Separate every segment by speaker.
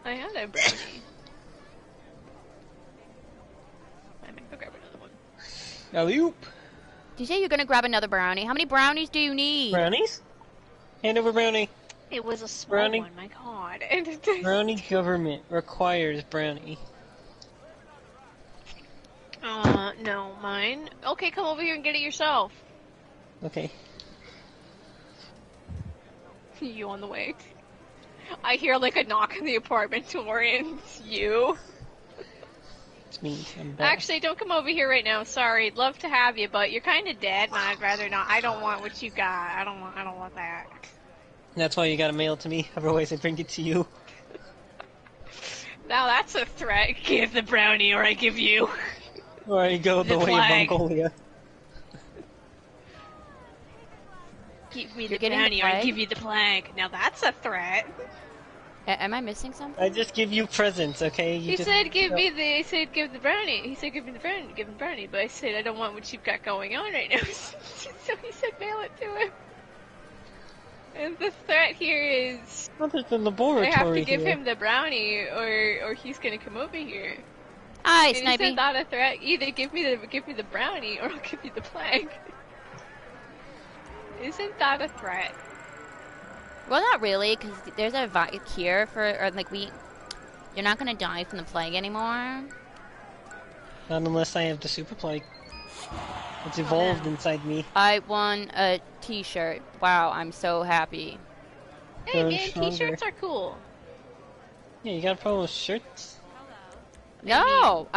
Speaker 1: I had a brownie. I'm gonna go grab another one.
Speaker 2: Alley-oop.
Speaker 3: Did you say you're gonna grab another brownie? How many brownies do you need?
Speaker 2: Brownies? Hand over brownie.
Speaker 1: It was a small
Speaker 2: Brownie.
Speaker 1: one, my god.
Speaker 2: Brownie government requires brownie.
Speaker 1: No, mine. Okay, come over here and get it yourself.
Speaker 2: Okay.
Speaker 1: You on the way. I hear like a knock on the apartment door and it's you.
Speaker 2: It's me. I'm back.
Speaker 1: Actually, don't come over here right now. Sorry, love to have you, but you're kind of dead, and I'd rather not. I don't want what you got. I don't want that.
Speaker 2: That's why you gotta mail it to me. Otherwise, I bring it to you.
Speaker 1: Now that's a threat. Give the brownie, or I give you.
Speaker 2: Or I go the way
Speaker 1: flag.
Speaker 2: of Mongolia.
Speaker 1: Give me the brownie, or I give you the flag. Now that's a threat.
Speaker 3: Am I missing something?
Speaker 2: I just give you presents, okay?
Speaker 1: He said give me the. He said give the brownie. He said give me the brownie. Give him brownie. But I said I don't want what you've got going on right now. So he said mail it to him. And the threat here is
Speaker 2: Well, there's the laboratory
Speaker 1: I have to give
Speaker 2: here.
Speaker 1: him the brownie, or he's gonna come over here.
Speaker 3: Hi,
Speaker 1: And
Speaker 3: Snipey.
Speaker 1: isn't that a threat? Either give me the brownie, or I'll give you the plague. Isn't that a threat?
Speaker 3: Well, not really, because there's a cure for, or like you're not gonna die from the plague anymore.
Speaker 2: Not unless I have the super plague. It's evolved inside me.
Speaker 3: I won a t-shirt. Wow, I'm so happy.
Speaker 1: Hey
Speaker 2: Grown
Speaker 1: man,
Speaker 2: stronger.
Speaker 1: t-shirts are cool.
Speaker 2: Yeah, you got a problem with shirts?
Speaker 3: No!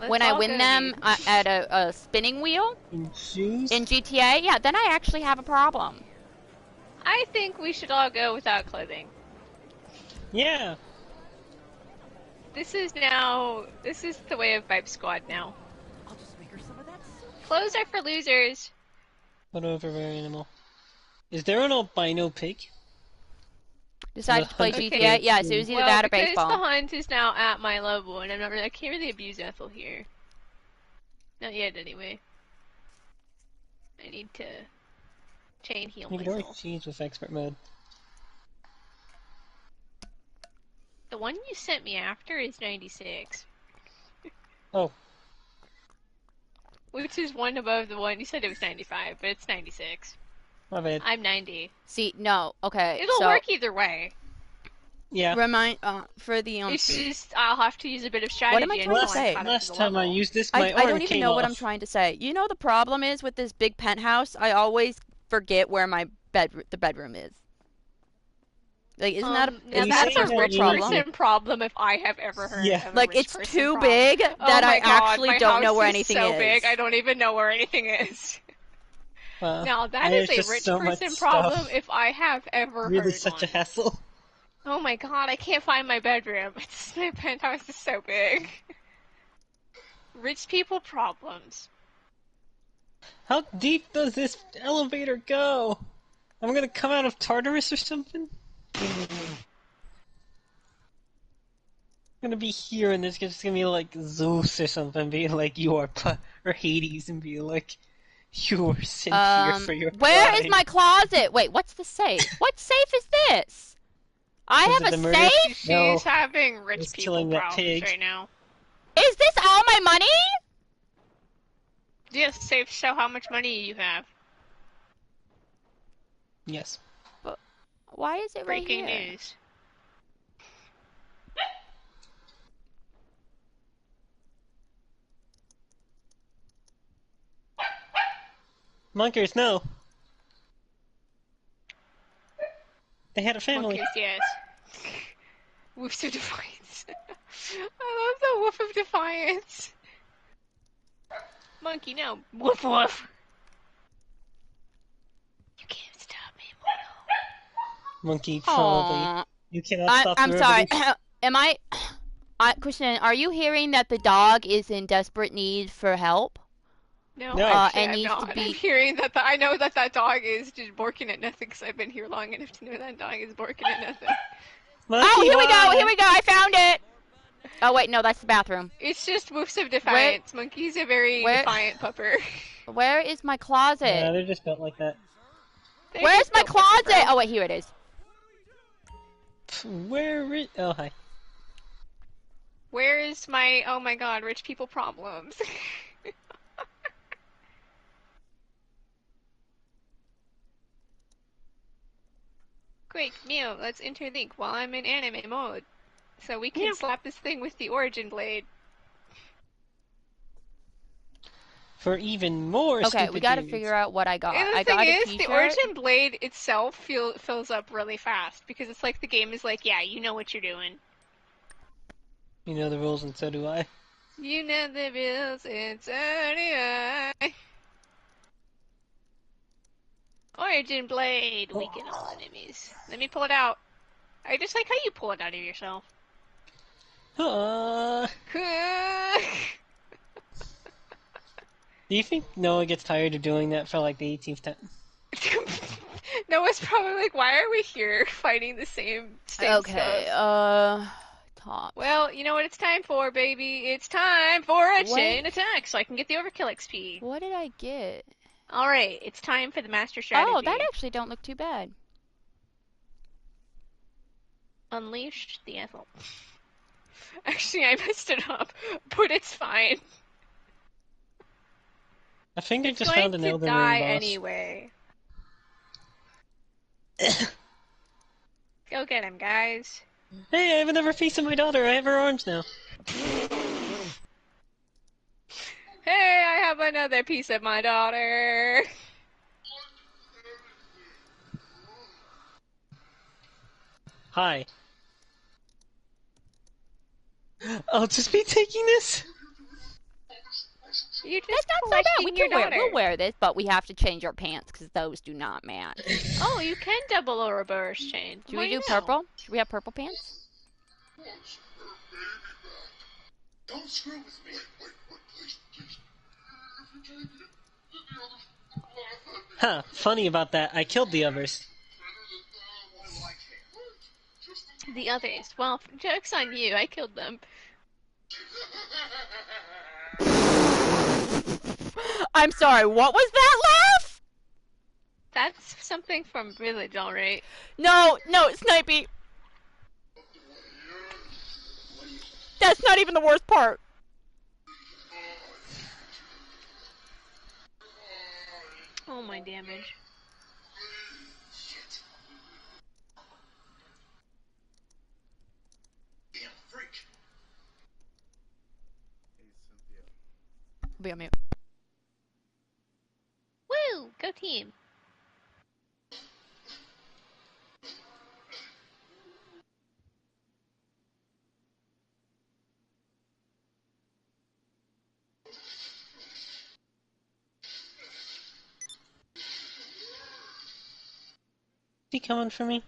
Speaker 3: When I
Speaker 1: all
Speaker 3: win
Speaker 1: go
Speaker 3: them
Speaker 1: to
Speaker 3: at a spinning wheel
Speaker 2: In shoes?
Speaker 3: in GTA, yeah, then I actually have a problem.
Speaker 1: I think we should all go without clothing.
Speaker 2: Yeah.
Speaker 1: This is the way of Vibe Squad now.
Speaker 4: I'll just make her some of that soup.
Speaker 1: Clothes are for losers.
Speaker 2: Whatever, very animal. Is there an albino pig?
Speaker 3: Decided to play
Speaker 2: Okay.
Speaker 3: GTA? Yes, it was either that or
Speaker 1: because
Speaker 3: baseball.
Speaker 1: the hunt is now at my level, and I can't really abuse Ethel here. Not yet, anyway. I need to chain heal
Speaker 2: You can always
Speaker 1: myself.
Speaker 2: cheese with expert mode.
Speaker 1: The one you sent me after is 96.
Speaker 2: Oh.
Speaker 1: Which is one above the one you said it was 95, but it's 96.
Speaker 2: My bad.
Speaker 1: I'm 90.
Speaker 3: See, no, okay.
Speaker 1: It'll
Speaker 3: so,
Speaker 1: work either way.
Speaker 2: Yeah.
Speaker 3: Remind, for the,
Speaker 1: It's just I'll have to use a bit of strategy.
Speaker 3: What am I trying to
Speaker 1: until I'm
Speaker 3: say?
Speaker 1: caught up to
Speaker 2: Last
Speaker 1: the
Speaker 2: time I
Speaker 1: level.
Speaker 2: used this, my
Speaker 3: I
Speaker 2: arm
Speaker 3: don't even
Speaker 2: came
Speaker 3: know what I'm
Speaker 2: off.
Speaker 3: trying to say. You know the problem is with this big penthouse, I always forget where my the bedroom is. Like, isn't that
Speaker 1: now
Speaker 2: you
Speaker 1: that's
Speaker 2: say
Speaker 1: a
Speaker 2: that
Speaker 1: rich
Speaker 2: you
Speaker 1: person problem if I have ever heard
Speaker 2: Yeah.
Speaker 1: of a
Speaker 3: like
Speaker 1: rich
Speaker 3: it's
Speaker 1: person
Speaker 3: too
Speaker 1: problem.
Speaker 3: big
Speaker 1: Oh
Speaker 3: that
Speaker 1: my
Speaker 3: I
Speaker 1: God,
Speaker 3: actually
Speaker 1: my
Speaker 3: don't know
Speaker 1: house
Speaker 3: where
Speaker 1: is
Speaker 3: anything
Speaker 1: so
Speaker 3: is.
Speaker 1: big, I don't even know where anything is.
Speaker 2: Wow.
Speaker 1: Now that
Speaker 2: There's
Speaker 1: is
Speaker 2: just
Speaker 1: a rich
Speaker 2: so much
Speaker 1: person problem
Speaker 2: stuff.
Speaker 1: if I have ever
Speaker 2: Really
Speaker 1: heard
Speaker 2: such
Speaker 1: one.
Speaker 2: a hassle.
Speaker 1: Oh my God, I can't find my bedroom. My penthouse is so big. Rich people problems.
Speaker 2: How deep does this elevator go? I'm gonna come out of Tartarus or something? I'm gonna be here and there's just gonna be like Zeus or something being like, you are or Hades and be like, you were sent here for your
Speaker 3: Where
Speaker 2: crime.
Speaker 3: is my closet? Wait, what's the safe? What safe is this? I
Speaker 2: Was
Speaker 3: have
Speaker 2: it
Speaker 3: a
Speaker 2: the murder?
Speaker 3: safe?
Speaker 1: She's
Speaker 2: No.
Speaker 1: having
Speaker 2: I
Speaker 1: rich
Speaker 2: was
Speaker 1: people
Speaker 2: killing that
Speaker 1: problems
Speaker 2: pig.
Speaker 1: right now.
Speaker 3: Is this all my money?
Speaker 1: Yes, safe show how much money you have.
Speaker 2: Yes.
Speaker 3: Why is it right
Speaker 1: Breaking
Speaker 3: here?
Speaker 1: news.
Speaker 2: Monkers, no. They had a family.
Speaker 1: Monkeys, yes. Woofs of Defiance. I love the woof of defiance. Monkey, no. Woof woof. You can't stop me, Mono.
Speaker 2: Monkey, probably.
Speaker 3: Aw.
Speaker 2: You cannot stop
Speaker 3: I'm
Speaker 2: the
Speaker 3: sorry.
Speaker 2: revolution.
Speaker 3: Am I... Kristen, are you hearing that the dog is in desperate need for help?
Speaker 1: No,
Speaker 2: No.
Speaker 1: actually,
Speaker 3: and
Speaker 1: I'm
Speaker 3: needs
Speaker 1: not.
Speaker 3: to be-
Speaker 1: I'm hearing that I know that dog is just barking at nothing because I've been here long enough to know that dog is barking at nothing.
Speaker 2: Monkey,
Speaker 3: Oh, here we go!
Speaker 2: why?
Speaker 3: Here we go! I found it! Oh, wait, no, that's the bathroom.
Speaker 1: It's just woofs of defiance. Monkey's a very defiant pupper.
Speaker 3: Where is my closet?
Speaker 2: Yeah, they're just built like that.
Speaker 1: They're
Speaker 3: Where's
Speaker 1: just
Speaker 3: my
Speaker 1: built different,
Speaker 3: closet?
Speaker 1: bro.
Speaker 3: Oh, wait, here it is.
Speaker 2: Where is... Oh, hi.
Speaker 1: Where is my, oh my god, rich people problems? Quick, Mew, let's interlink while I'm in anime mode. So we can slap this thing with the origin blade.
Speaker 2: For even more
Speaker 3: Okay,
Speaker 2: stupid
Speaker 3: we gotta
Speaker 2: dudes.
Speaker 3: figure out what I got.
Speaker 1: And the
Speaker 3: I
Speaker 1: thing
Speaker 3: got a
Speaker 1: is,
Speaker 3: t-shirt.
Speaker 1: the origin blade itself fills up really fast, because it's like the game is like, yeah, you know what you're doing.
Speaker 2: You know the rules, and so do I.
Speaker 1: You know the rules, it's alright. Origin blade, weaken all enemies. Let me pull it out. I just like how you pull it out of yourself.
Speaker 2: Do you think Noah gets tired of doing that for like the 18th time?
Speaker 1: Noah's probably like, why are we here fighting the same stuff?
Speaker 3: Top.
Speaker 1: Well, you know what it's time for, baby? It's time for a chain attack, so I can get the overkill XP.
Speaker 3: What did I get?
Speaker 1: Alright, it's time for the master strategy.
Speaker 3: Oh, that actually don't look too bad.
Speaker 1: Unleash the Ethel. Actually, I messed it up, but it's fine.
Speaker 2: I think I
Speaker 1: It's
Speaker 2: just
Speaker 1: going
Speaker 2: found an
Speaker 1: to
Speaker 2: Elden Ring
Speaker 1: die
Speaker 2: boss.
Speaker 1: anyway. Go get him, guys.
Speaker 2: Hey, I have another piece of my daughter. I have her arms now.
Speaker 1: Hey, I have another piece of my daughter.
Speaker 2: Hi. I'll just be taking this.
Speaker 1: You're just
Speaker 3: That's not so bad. We can we'll wear this, but we have to change our pants because those do not match.
Speaker 1: Oh, you can double a reverse chain.
Speaker 3: Should we do purple? Should we have purple pants?
Speaker 5: Don't screw with me.
Speaker 2: Huh, funny about that. I killed the others.
Speaker 1: The others. Well, joke's on you. I killed them.
Speaker 3: I'm sorry, what was that laugh?
Speaker 1: That's something from Village, alright.
Speaker 3: No, Snipey. That's not even the worst part.
Speaker 1: Oh, my damage.
Speaker 5: Damn freak.
Speaker 4: Hey, Cynthia.
Speaker 3: I'll be on mute.
Speaker 1: Woo! Go team.
Speaker 2: Is he coming for me?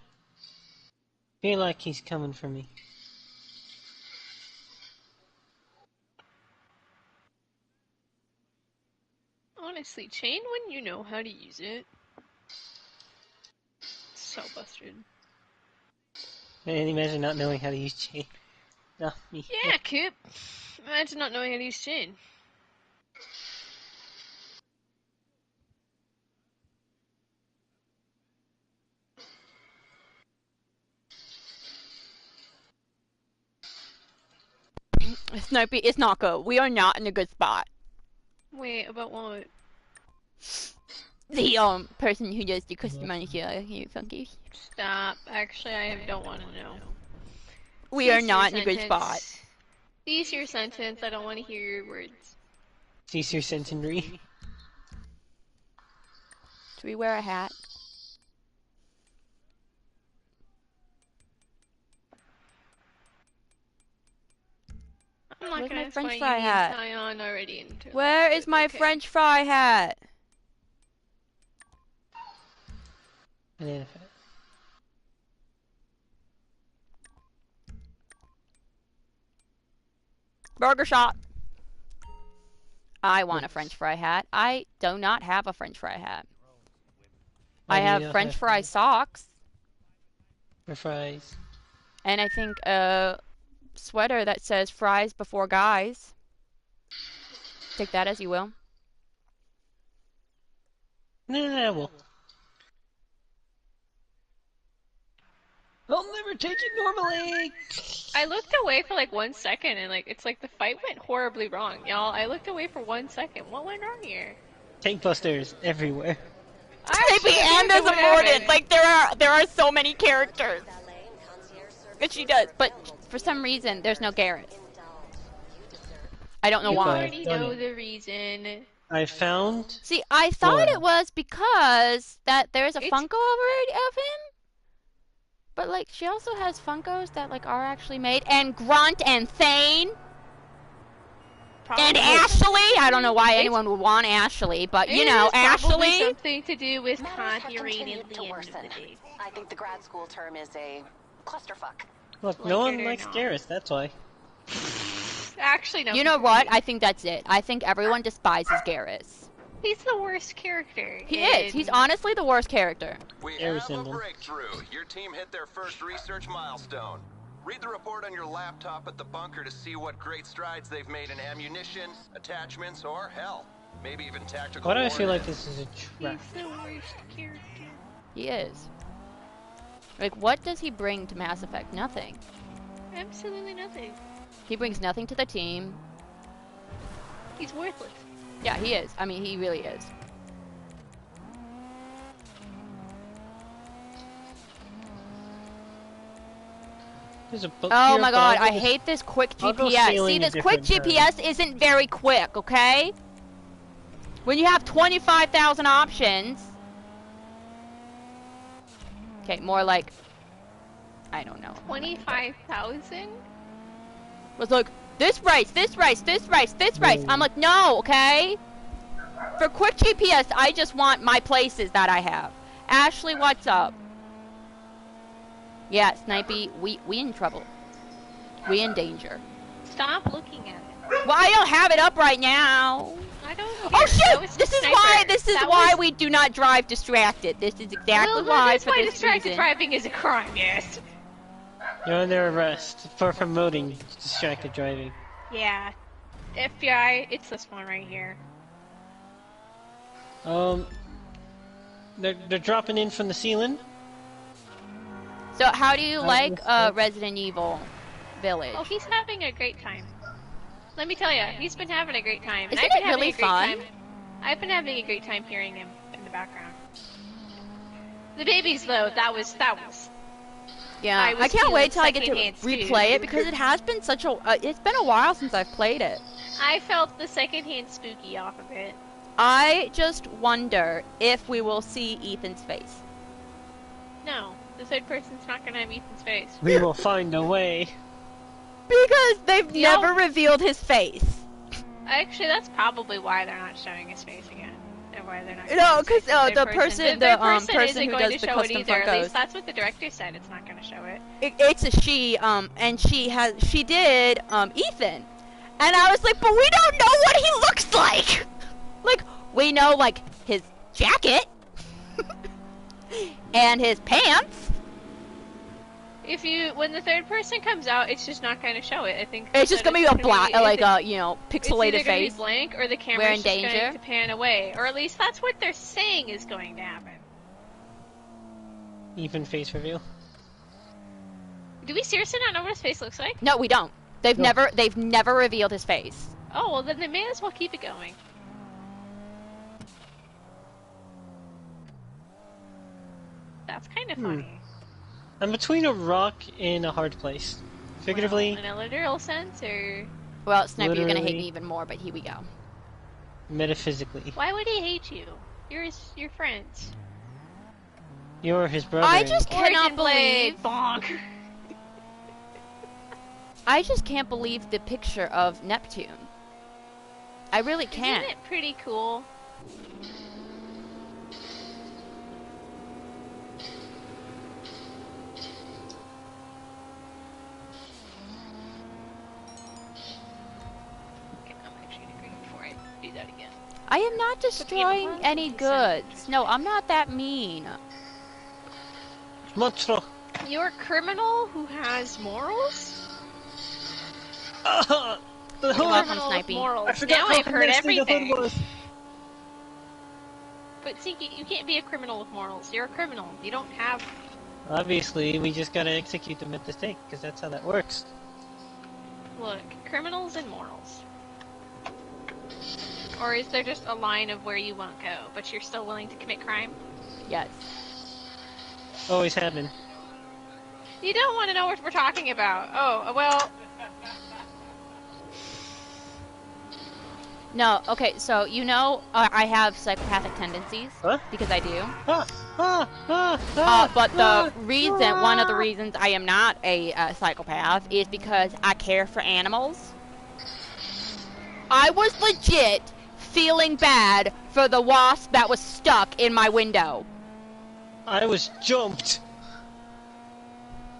Speaker 2: Feel like he's coming for me.
Speaker 1: Honestly, chain when you know how to use it. So busted.
Speaker 2: And imagine not knowing how to use chain. No, me.
Speaker 1: Yeah, Coop. Imagine not knowing how to use chain.
Speaker 3: Snipey, it's not good. We are not in a good spot.
Speaker 1: Wait, about what?
Speaker 3: The person who does the customization here, Funky.
Speaker 1: Stop. Actually, I don't want to know.
Speaker 3: We are not in a good spot.
Speaker 1: Cease your sentence. I don't want to hear your words.
Speaker 2: Cease your centenary.
Speaker 3: Should we wear a hat?
Speaker 1: I'm not
Speaker 3: Where's
Speaker 1: gonna
Speaker 3: my French
Speaker 1: fight
Speaker 3: fry
Speaker 1: you
Speaker 3: hat?
Speaker 1: tie on already into
Speaker 3: Where is my French fry hat?
Speaker 2: Banana fat.
Speaker 3: Burger shop. I want a French fry hat. I do not have a French fry hat. I have French fry socks.
Speaker 2: For fries.
Speaker 3: And I think a sweater that says fries before guys. Take that as you will.
Speaker 2: Well. I'm not gonna explain you need to tie on already until. Okay.
Speaker 1: Okay.
Speaker 2: Nah, well.
Speaker 1: I'm not gonna explain you need to tie on already until. Okay.
Speaker 3: Where's my French fry hat?
Speaker 2: I'll never take it normally!
Speaker 1: I looked away for like 1 second and it's like the fight went horribly wrong, y'all. I looked away for 1 second. What went wrong here?
Speaker 2: Tank busters everywhere.
Speaker 3: Maybe and there's a Mordant. Like there are so many characters. And she does, but for some reason there's no Garrus. I don't know
Speaker 1: You
Speaker 3: why.
Speaker 1: already know the reason.
Speaker 2: I found...
Speaker 3: See, I thought it was because that there's a
Speaker 1: It's-
Speaker 3: Funko already of him. But like she also has Funkos that like are actually made, and Grunt and Thane. And Ashley! I don't know why anyone would want Ashley, but you know,
Speaker 1: Probably
Speaker 3: Ashley.
Speaker 1: something to do with
Speaker 6: Matters have
Speaker 1: copyright
Speaker 6: continued
Speaker 1: at the
Speaker 6: to
Speaker 1: end of
Speaker 6: worsen.
Speaker 1: the day.
Speaker 6: I think the grad school term is a clusterfuck.
Speaker 2: Look,
Speaker 1: Like
Speaker 2: no
Speaker 1: it
Speaker 2: one
Speaker 1: or
Speaker 2: likes
Speaker 1: not.
Speaker 2: Garrus, that's why.
Speaker 1: Actually, no.
Speaker 3: You know what? I think that's it. I think everyone despises Garrus.
Speaker 1: He's the worst character.
Speaker 3: He is. He's honestly the worst character.
Speaker 7: We
Speaker 2: Air
Speaker 7: have a
Speaker 2: symbol.
Speaker 7: breakthrough. Your team hit their first research milestone. Read the report on your laptop at the bunker to see what great strides they've made in ammunition, attachments, or hell, maybe even tactical
Speaker 2: Why do I feel like
Speaker 7: warheads.
Speaker 2: this is a trap?
Speaker 1: He's the worst character.
Speaker 3: He is. Like, what does he bring to Mass Effect? Nothing.
Speaker 1: Absolutely nothing.
Speaker 3: He brings nothing to the team.
Speaker 1: He's worthless.
Speaker 3: Yeah, he is. I mean, he really is.
Speaker 2: There's a book
Speaker 3: Oh
Speaker 2: here,
Speaker 3: my
Speaker 2: but I'll
Speaker 3: god, I
Speaker 2: go-
Speaker 3: hate this quick
Speaker 2: I'll go
Speaker 3: GPS.
Speaker 2: sailing
Speaker 3: See,
Speaker 2: a
Speaker 3: this quick
Speaker 2: different turn.
Speaker 3: GPS isn't very quick, okay? When you have 25,000 options. Okay, more like, I don't know.
Speaker 1: 25,000?
Speaker 3: Was like, this race, this race, this race, this race. I'm like, no, okay? For quick GPS, I just want my places that I have. Ashley, what's up? Yeah, Snipey, we in trouble. We in danger.
Speaker 1: Stop looking at it.
Speaker 3: Well, I don't have it up right now.
Speaker 1: I don't care.
Speaker 3: Oh
Speaker 1: That
Speaker 3: shoot!
Speaker 1: was
Speaker 3: This is
Speaker 1: Sniper.
Speaker 3: why. This is
Speaker 1: That
Speaker 3: why
Speaker 1: was-
Speaker 3: we do not drive distracted. This is exactly
Speaker 1: Well,
Speaker 3: why
Speaker 1: that's
Speaker 3: for
Speaker 1: why
Speaker 3: this
Speaker 1: distracted
Speaker 3: reason.
Speaker 1: driving is a crime, yes.
Speaker 2: You're under arrest for promoting distracted driving.
Speaker 1: Yeah. FBI, it's this one right here.
Speaker 2: They're dropping in from the ceiling.
Speaker 3: So how do you like
Speaker 2: was-
Speaker 3: Resident Evil Village?
Speaker 1: Oh, he's having a great time. Let me tell you, he's been having a great time.
Speaker 3: Isn't
Speaker 1: I've been
Speaker 3: it
Speaker 1: having
Speaker 3: really
Speaker 1: a great
Speaker 3: fun?
Speaker 1: time. I've been having a great time hearing him in the background. The babies, though, that was.
Speaker 3: Yeah,
Speaker 1: I was
Speaker 3: I can't
Speaker 1: feeling
Speaker 3: wait till I get to
Speaker 1: secondhand spooked.
Speaker 3: replay it because it has been such a. It's been a while since I've played it.
Speaker 1: I felt the secondhand spooky off of it.
Speaker 3: I just wonder if we will see Ethan's face.
Speaker 1: No, the third person's not gonna have Ethan's face.
Speaker 2: We will find a way.
Speaker 3: Because they've
Speaker 1: Yeah.
Speaker 3: never revealed his face.
Speaker 1: Actually, that's probably why they're not showing his face again. And why they're not.
Speaker 3: No,
Speaker 1: showing his
Speaker 3: 'cause,
Speaker 1: face to
Speaker 3: the
Speaker 1: third
Speaker 3: person-
Speaker 1: third
Speaker 3: the, person
Speaker 1: isn't
Speaker 3: who
Speaker 1: going
Speaker 3: does
Speaker 1: to
Speaker 3: the
Speaker 1: show
Speaker 3: custom
Speaker 1: it either. At
Speaker 3: Funkos.
Speaker 1: least that's what the director said. It's not going to show it.
Speaker 3: It's a she, and she did, Ethan. And I was like, but we don't know what he looks like! Like, we know, like, his jacket. and his pants.
Speaker 1: When the third person comes out, it's just not going to show it. I think
Speaker 3: It's just
Speaker 1: that
Speaker 3: gonna be a black, like
Speaker 1: it's
Speaker 3: a, you know,
Speaker 1: either
Speaker 3: pixelated
Speaker 1: gonna
Speaker 3: face.
Speaker 1: be blank, or the
Speaker 3: We're
Speaker 1: camera's
Speaker 3: in
Speaker 1: just going
Speaker 3: danger.
Speaker 1: to pan away. Or at least that's what they're saying is going to happen.
Speaker 2: Even face reveal.
Speaker 1: Do we seriously not know what his face looks like?
Speaker 3: No, we don't. They've
Speaker 2: No.
Speaker 3: never revealed his face.
Speaker 1: Oh, well then they may as well keep it going. That's kind of funny.
Speaker 2: I'm between a rock and a hard place. Figuratively,
Speaker 1: Well, in a literal sense, or
Speaker 3: Well, Sniper, you're gonna hate
Speaker 2: Literally.
Speaker 3: me even more, but here we go.
Speaker 2: metaphysically.
Speaker 1: why would he hate you? You're friends.
Speaker 2: You're his brother.
Speaker 3: I just cannot
Speaker 1: Origin blade,
Speaker 3: believe.
Speaker 1: bonk.
Speaker 3: I just can't believe the picture of Neptune. I really can't.
Speaker 1: Isn't it pretty cool? Okay, I'm actually agreeing before I do that again.
Speaker 3: I am not destroying
Speaker 1: upon
Speaker 3: any
Speaker 1: consent.
Speaker 3: goods. No, I'm not that mean.
Speaker 2: Monstro.
Speaker 1: You're a criminal who has morals?
Speaker 2: The
Speaker 3: You're
Speaker 2: hood.
Speaker 3: welcome,
Speaker 1: Criminal with
Speaker 3: Snipey.
Speaker 1: morals.
Speaker 2: I forgot
Speaker 1: Now
Speaker 2: how
Speaker 1: I've heard
Speaker 2: nasty the hood
Speaker 1: everything.
Speaker 2: was.
Speaker 1: But Sinky, you can't be a criminal with morals. You're a criminal. You don't have
Speaker 2: Obviously, we just gotta execute them at the stake, because that's how that works.
Speaker 1: Look, criminals and morals. Or is there just a line of where you won't go, but you're still willing to commit crime?
Speaker 3: Yes.
Speaker 2: Always have been.
Speaker 1: You don't want to know what we're talking about. Oh, well...
Speaker 3: No, okay, so you know I have psychopathic tendencies.
Speaker 2: Huh?
Speaker 3: Because I do. But one of the reasons I am not a psychopath is because I care for animals. I was legit feeling bad for the wasp that was stuck in my window.
Speaker 2: I was jumped.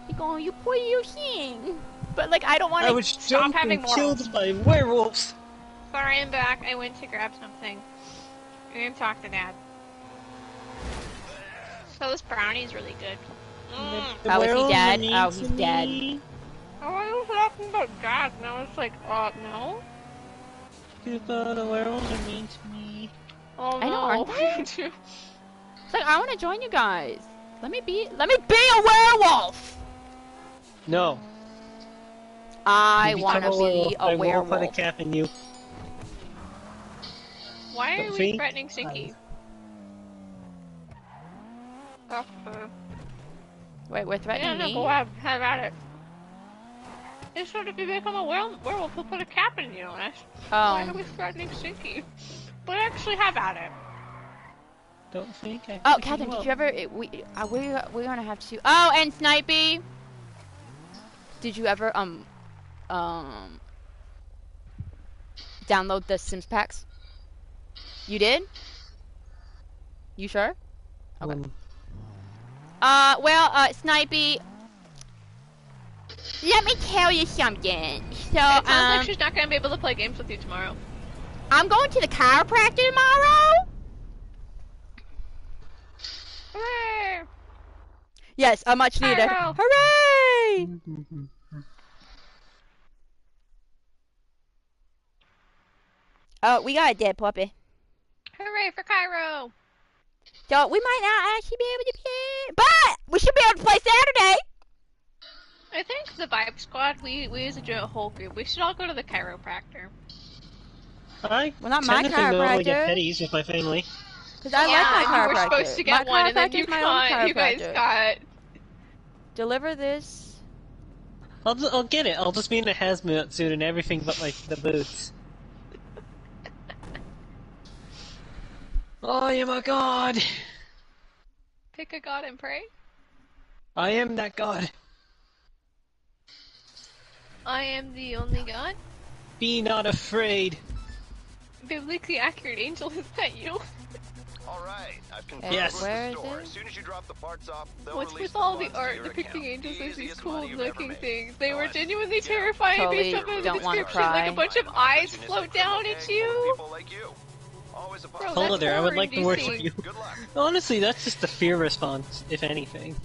Speaker 3: You're going, you poor little thing. But like, I don't want to.
Speaker 2: I was jumped and killed by werewolves.
Speaker 1: Sorry, I'm back. I went to grab something. I'm gonna talk to Dad. So this brownie's really good.
Speaker 3: Oh, is he dead? Oh, he's dead.
Speaker 1: Oh, I was talking about Dad, and I was like, no?
Speaker 2: The werewolves are mean to me.
Speaker 1: Oh,
Speaker 3: I know,
Speaker 1: no.
Speaker 3: aren't they? It's like, I want to join you guys. Let me be a werewolf!
Speaker 2: No.
Speaker 3: I want to be a
Speaker 2: I
Speaker 3: werewolf.
Speaker 2: will put a cap in you.
Speaker 1: Why are we
Speaker 2: See?
Speaker 1: threatening Sinky?
Speaker 3: Wait, we're threatening me?
Speaker 1: Go ahead, have at it. It's sort of if you become a werewolf, we'll put a cap in you. Why are we threatening Sinky? But actually, have at it.
Speaker 2: Don't think I.
Speaker 3: Oh, Captain, did you ever? We're gonna have to. Oh, and Snipey, did you ever download the Sims packs? You did? You sure? Okay. Snipey, let me tell you something. So,
Speaker 1: it sounds like she's not gonna be able to play games with you tomorrow.
Speaker 3: I'm going to the chiropractor tomorrow.
Speaker 1: Hooray!
Speaker 3: Yes, a much needed.
Speaker 1: Chiro.
Speaker 3: Hooray! Oh, we got a dead puppy.
Speaker 1: Hooray for Cairo!
Speaker 3: So we might not actually be able to play, but we should be able to play Saturday.
Speaker 1: I think the Vibe Squad, we as a whole group, we should all go to the chiropractor.
Speaker 2: Well,
Speaker 3: not my
Speaker 2: chiropractor. Get
Speaker 3: chiropractor.
Speaker 2: petties with my family.
Speaker 3: Because I like my chiropractor.
Speaker 1: You were supposed to get
Speaker 3: my
Speaker 1: one, and then you
Speaker 3: chiropractor's my own
Speaker 1: got. You guys
Speaker 3: chiropractor.
Speaker 1: got.
Speaker 3: Deliver this.
Speaker 2: I'll get it. I'll just be in a hazmat suit and everything but like the boots. I am a god.
Speaker 1: Pick a god and pray.
Speaker 2: I am that god.
Speaker 1: I am the only god.
Speaker 2: Be not afraid.
Speaker 1: Biblically accurate angel, is that you?
Speaker 7: Alright, I've confirmed
Speaker 2: Yes.
Speaker 7: with
Speaker 3: Where
Speaker 7: the
Speaker 3: is
Speaker 7: store.
Speaker 3: it?
Speaker 7: As soon as you drop the parts off, they'll
Speaker 1: What's
Speaker 7: release
Speaker 1: with all the
Speaker 7: funds to
Speaker 1: art
Speaker 7: your
Speaker 1: depicting
Speaker 7: account.
Speaker 1: angels as these
Speaker 7: Easiest
Speaker 1: cool
Speaker 7: money you've ever
Speaker 1: looking
Speaker 7: made.
Speaker 1: things? They were
Speaker 7: Go
Speaker 1: genuinely
Speaker 7: on.
Speaker 1: terrifying
Speaker 3: Totally
Speaker 1: based on the
Speaker 3: don't wanna
Speaker 1: description, like a
Speaker 3: cry.
Speaker 1: bunch of eyes float down at you.
Speaker 7: People like you. Always a
Speaker 1: Bro,
Speaker 7: possibility.
Speaker 2: Hello there, I would like to worship
Speaker 1: horror-inducing.
Speaker 2: you.
Speaker 7: Good luck.
Speaker 2: Honestly, that's just the fear response, if anything.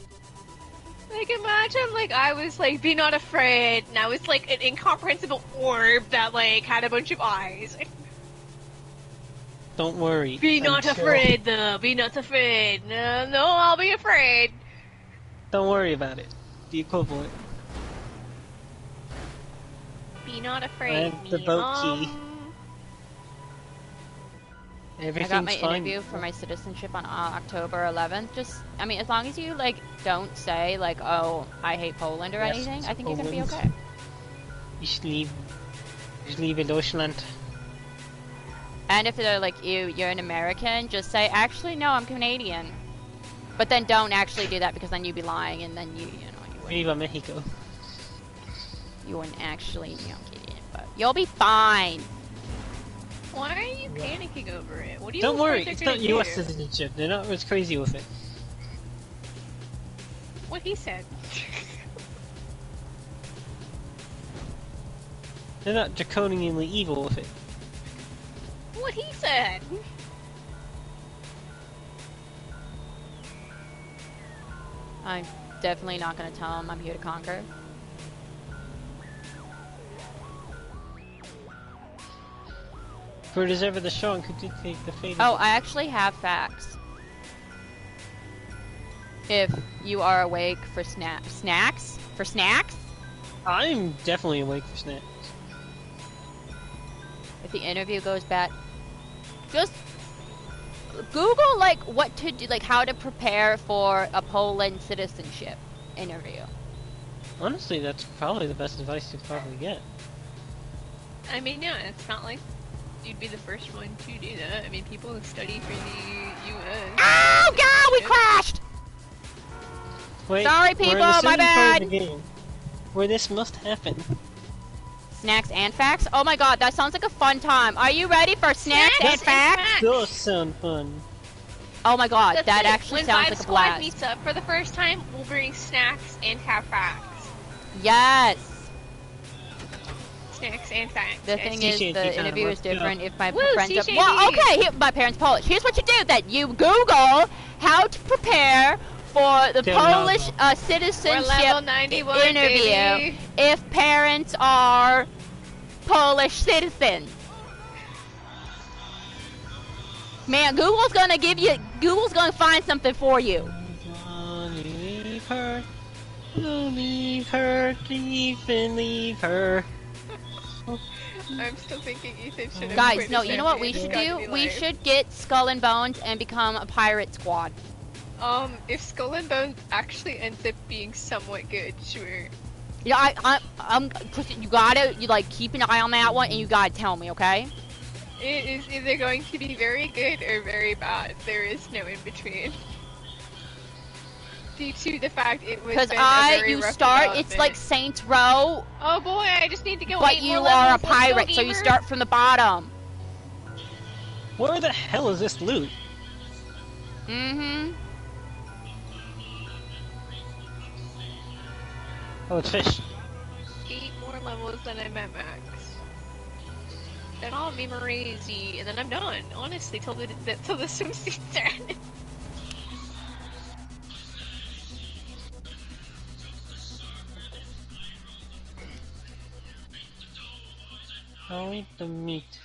Speaker 1: Like, imagine, like, I was, like, be not afraid, and I was, like, an incomprehensible orb that, like, had a bunch of eyes.
Speaker 2: Don't worry.
Speaker 1: Be
Speaker 2: I'm
Speaker 1: not
Speaker 2: chill.
Speaker 1: afraid, though. Be not afraid. No, no, I'll be afraid.
Speaker 2: Don't worry about it. The equivalent.
Speaker 1: Be not afraid.
Speaker 2: I have the boat key.
Speaker 3: I
Speaker 2: Everything's
Speaker 3: got my
Speaker 2: fine.
Speaker 3: interview for my citizenship on October 11th. Just, I mean, as long as you, like, don't say, like, oh, I hate Poland or
Speaker 2: Yes,
Speaker 3: anything, I think you're gonna be
Speaker 2: Poland.
Speaker 3: okay.
Speaker 2: Ich liebe Deutschland.
Speaker 3: And if they're like, you're an American, just say, actually, no, I'm Canadian. But then don't actually do that, because then you'd be lying, and then you
Speaker 2: Viva Mexico.
Speaker 3: wouldn't actually, get it. But you'll be fine.
Speaker 1: Why are you panicking over it? What do you
Speaker 2: Don't worry,
Speaker 1: think
Speaker 2: it's
Speaker 1: they're
Speaker 2: not
Speaker 1: gonna
Speaker 2: US
Speaker 1: do?
Speaker 2: citizenship. They're not as crazy with it.
Speaker 1: What he said.
Speaker 2: They're not draconianly evil with it.
Speaker 1: What he said.
Speaker 3: I'm definitely not gonna tell him I'm here to conquer.
Speaker 2: For it is ever the strong who dictate the fate
Speaker 3: Oh,
Speaker 2: of
Speaker 3: I actually have facts. If you are awake for snacks? For snacks?
Speaker 2: I'm definitely awake for snacks.
Speaker 3: If the interview goes bad, just Google like what to do, like how to prepare for a Poland citizenship interview.
Speaker 2: Honestly, that's probably the best advice you'd probably get.
Speaker 1: I mean, yeah, it's not like you'd be the first one to do that. I mean, people who study for the U.S.
Speaker 3: Oh God, we crashed!
Speaker 2: Wait,
Speaker 3: Sorry,
Speaker 2: we're in
Speaker 3: people,
Speaker 2: the
Speaker 3: my
Speaker 2: silly part
Speaker 3: bad.
Speaker 2: of the game where this must happen.
Speaker 3: Snacks and facts? Oh my God, that sounds like a fun time. Are you ready for snacks and facts?
Speaker 2: Those sound fun.
Speaker 3: Oh my God,
Speaker 1: That's
Speaker 3: that
Speaker 1: it.
Speaker 3: actually
Speaker 1: when
Speaker 3: sounds
Speaker 1: Vibe
Speaker 3: like a
Speaker 1: Squad
Speaker 3: blast.
Speaker 1: meets up for the first time, we'll bring snacks and have facts.
Speaker 3: Yes.
Speaker 1: Snacks and facts.
Speaker 3: The thing is,
Speaker 2: CCTV
Speaker 3: the
Speaker 2: time,
Speaker 3: interview is
Speaker 2: let's go.
Speaker 3: different if my
Speaker 1: Woo,
Speaker 3: friends are...
Speaker 1: CCTV.
Speaker 3: Well, okay, here, my parents Polish. Here's what you do then. You Google how to prepare for the
Speaker 2: They're
Speaker 3: Polish
Speaker 2: not
Speaker 1: We're
Speaker 3: citizenship
Speaker 1: level 91,
Speaker 3: interview
Speaker 1: baby.
Speaker 3: if parents are Polish citizens. Man, Google's gonna find something for you.
Speaker 2: Leave her. Leave her. Leave her.
Speaker 1: I'm still thinking Ethan should have
Speaker 3: Guys,
Speaker 1: quit
Speaker 3: no,
Speaker 1: his
Speaker 3: you know what we
Speaker 1: champion.
Speaker 3: should
Speaker 1: It's got to
Speaker 3: do?
Speaker 1: be
Speaker 3: We
Speaker 1: live.
Speaker 3: should get Skull and Bones and become a pirate squad.
Speaker 1: If Skull and Bones actually ends up being somewhat good, sure.
Speaker 3: Yeah, I'm Kristen, you like keep an eye on that one and you gotta tell me, okay?
Speaker 1: It is either going to be very good or very bad. There is no in between. Due to the fact it was
Speaker 3: Because
Speaker 1: been a very
Speaker 3: you
Speaker 1: rough
Speaker 3: start, it's
Speaker 1: development.
Speaker 3: like Saints Row,
Speaker 1: Oh boy, I just need to go
Speaker 3: but
Speaker 1: 8
Speaker 3: you
Speaker 1: more
Speaker 3: are a
Speaker 1: levels. Let's go,
Speaker 3: pirate, so you
Speaker 1: gamers.
Speaker 3: start from the bottom.
Speaker 2: Where the hell is this loot?
Speaker 3: Mm-hmm.
Speaker 2: Oh, it's fish.
Speaker 1: 8 more levels than I'm at max. Then I'll be Marazy, and then I'm done. Honestly, till the swimsuits are ended.
Speaker 2: I'll eat the meat.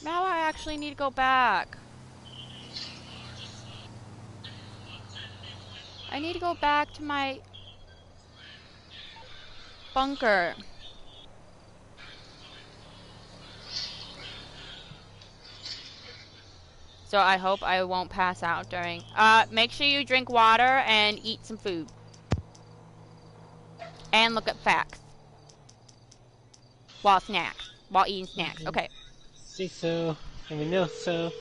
Speaker 3: Now I actually need to go back. I need to go back to my bunker. So I hope I won't pass out during... make sure you drink water and eat some food. And look at facts. While eating snacks. Okay.
Speaker 2: See so, and we know so.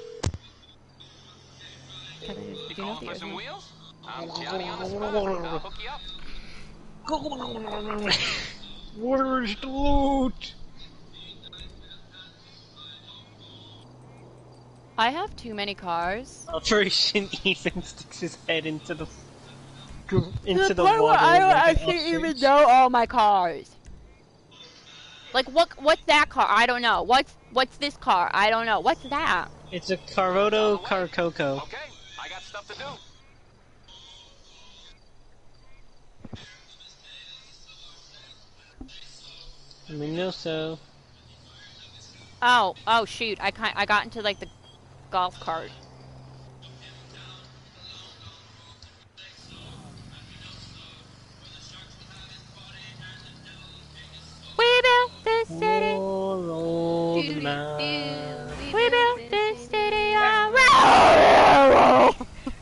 Speaker 3: Do
Speaker 7: You
Speaker 3: you know
Speaker 7: calling
Speaker 3: the
Speaker 7: for some
Speaker 3: original?
Speaker 7: wheels? I'm Johnny on the spot. I'll hook you up.
Speaker 2: Where's the loot?
Speaker 3: I have too many cars.
Speaker 2: Operation Ethan sticks his head into the
Speaker 3: To
Speaker 2: into the
Speaker 3: point
Speaker 2: water.
Speaker 3: where I don't
Speaker 2: like an
Speaker 3: actually even
Speaker 2: ostrich.
Speaker 3: know all my cars. Like what's that car? I don't know. What's this car? I don't know. What's that?
Speaker 2: It's a Caroto Carcoco.
Speaker 7: Okay, I got stuff to do.
Speaker 2: And we know so.
Speaker 3: Oh shoot! I got into like the golf cart. We built this city.
Speaker 2: Poor old man.
Speaker 3: We built this city on railroad.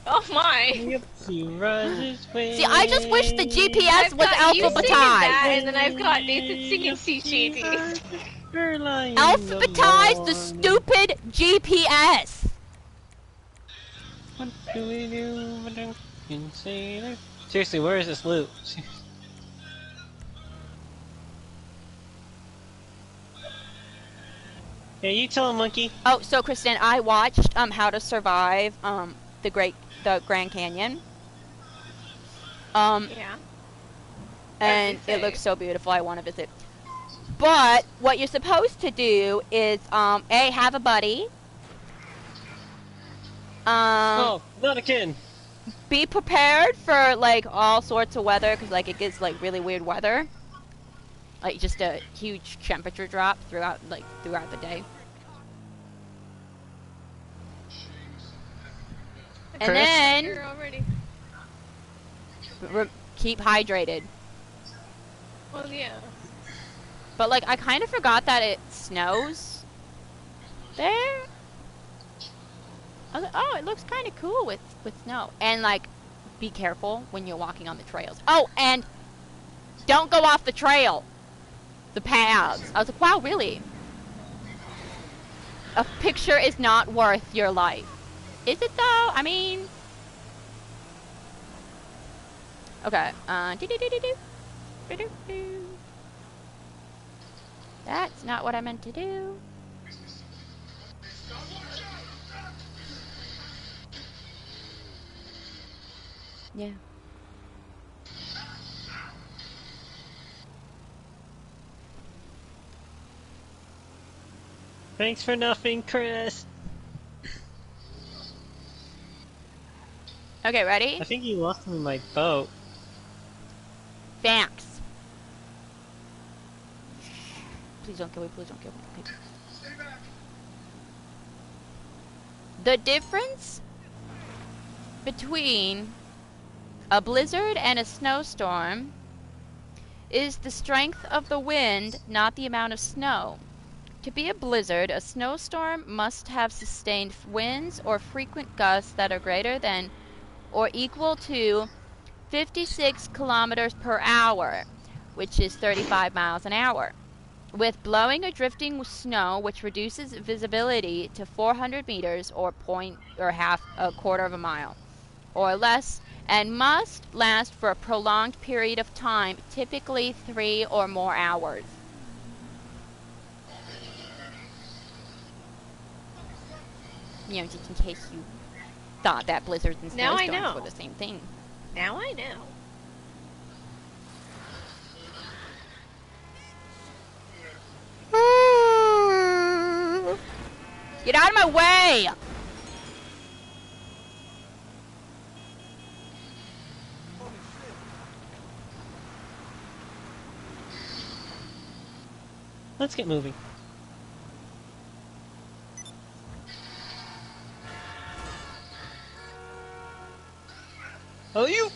Speaker 1: Oh my!
Speaker 2: Yep, he runs his way.
Speaker 3: See, I just wish the GPS
Speaker 1: I've
Speaker 3: was
Speaker 1: got you singing that,
Speaker 3: alphabetized.
Speaker 1: and then I've got Nathan singing CCTV.
Speaker 3: Alphabetize the stupid GPS.
Speaker 2: What do we do? What do we say? Seriously, where is this loot? Yeah, you tell him, monkey.
Speaker 3: Oh, so Kristen, I watched How to Survive the Grand Canyon.
Speaker 1: Yeah.
Speaker 3: And
Speaker 1: say.
Speaker 3: it looks so beautiful. I want to visit. But what you're supposed to do is A, have a buddy.
Speaker 2: Oh, not again.
Speaker 3: be prepared for like all sorts of weather, because like it gets like really weird weather, like just a huge temperature drop throughout the day. And
Speaker 2: Chris?
Speaker 3: then
Speaker 1: Here already.
Speaker 3: keep hydrated.
Speaker 1: Well, yeah.
Speaker 3: But like I kind of forgot that it snows there. I was like, oh, it looks kind of cool with snow. And like, be careful when you're walking on the trails. Oh, and don't go off the trail, the paths. I was like, wow, really? A picture is not worth your life. Is it though? I mean, okay. That's not what I meant to do. Yeah.
Speaker 2: Thanks for nothing, Chris.
Speaker 3: Okay, ready?
Speaker 2: I think you lost me in my boat.
Speaker 3: Thanks. Please don't kill me, please don't kill me. Okay. The difference between a blizzard and a snowstorm is the strength of the wind, not the amount of snow. To be a blizzard, a snowstorm must have sustained winds or frequent gusts that are greater than or equal to 56 kilometers per hour, which is 35 miles an hour, with blowing or drifting snow, which reduces visibility to 400 meters or a quarter of a mile or less, and must last for a prolonged period of time, typically 3 or more hours. You know, just in case you thought that blizzards and
Speaker 1: Now I
Speaker 3: snowstorms
Speaker 1: know.
Speaker 3: were the same thing.
Speaker 1: Now I know.
Speaker 3: Get out of my way!
Speaker 2: Let's get moving. Oh, you!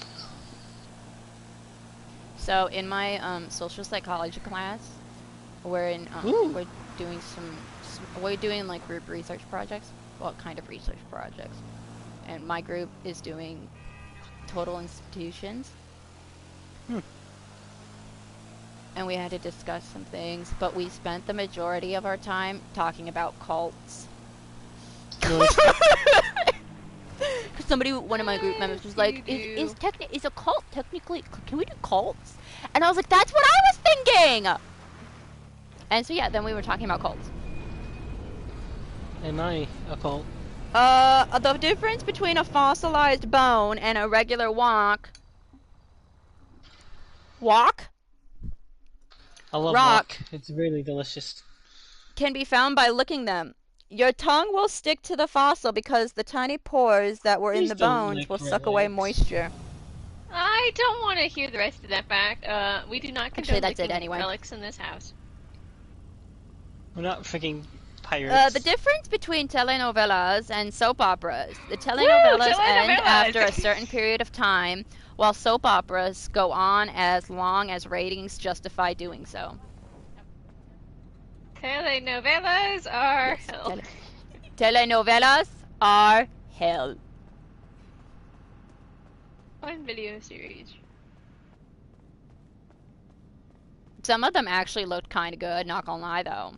Speaker 3: So in my social psychology class, we're doing like group research projects. Well, kind of research projects. And my group is doing total institutions. And we had to discuss some things, but we spent the majority of our time talking about cults. Because one of my group members was like, is a cult technically, can we do cults? And I was like, that's what I was thinking! And so yeah, then we were talking about cults.
Speaker 2: Am I a cult?
Speaker 3: The difference between a fossilized bone and a regular walk?
Speaker 2: I love
Speaker 3: Rock.
Speaker 2: rock. It's really delicious.
Speaker 3: Can be found by licking them. Your tongue will stick to the fossil because the tiny pores that were in
Speaker 2: Please
Speaker 3: the
Speaker 2: don't
Speaker 3: bones
Speaker 2: lick
Speaker 3: will
Speaker 2: my
Speaker 3: suck away
Speaker 2: legs.
Speaker 3: moisture.
Speaker 1: I don't want to hear the rest of that fact. We do not
Speaker 3: Actually,
Speaker 1: condone
Speaker 3: that's it
Speaker 1: licking
Speaker 3: anyway.
Speaker 1: relics in this house.
Speaker 2: We're not freaking pirates.
Speaker 3: The difference between telenovelas and soap operas. The telenovelas end
Speaker 1: telenovelas!
Speaker 3: after a certain period of time, while soap operas go on as long as ratings justify doing so.
Speaker 1: Telenovelas are
Speaker 3: Yes,
Speaker 1: hell.
Speaker 3: telenovelas are hell.
Speaker 1: Fun video series.
Speaker 3: Some of them actually looked kind of good, not gonna lie though.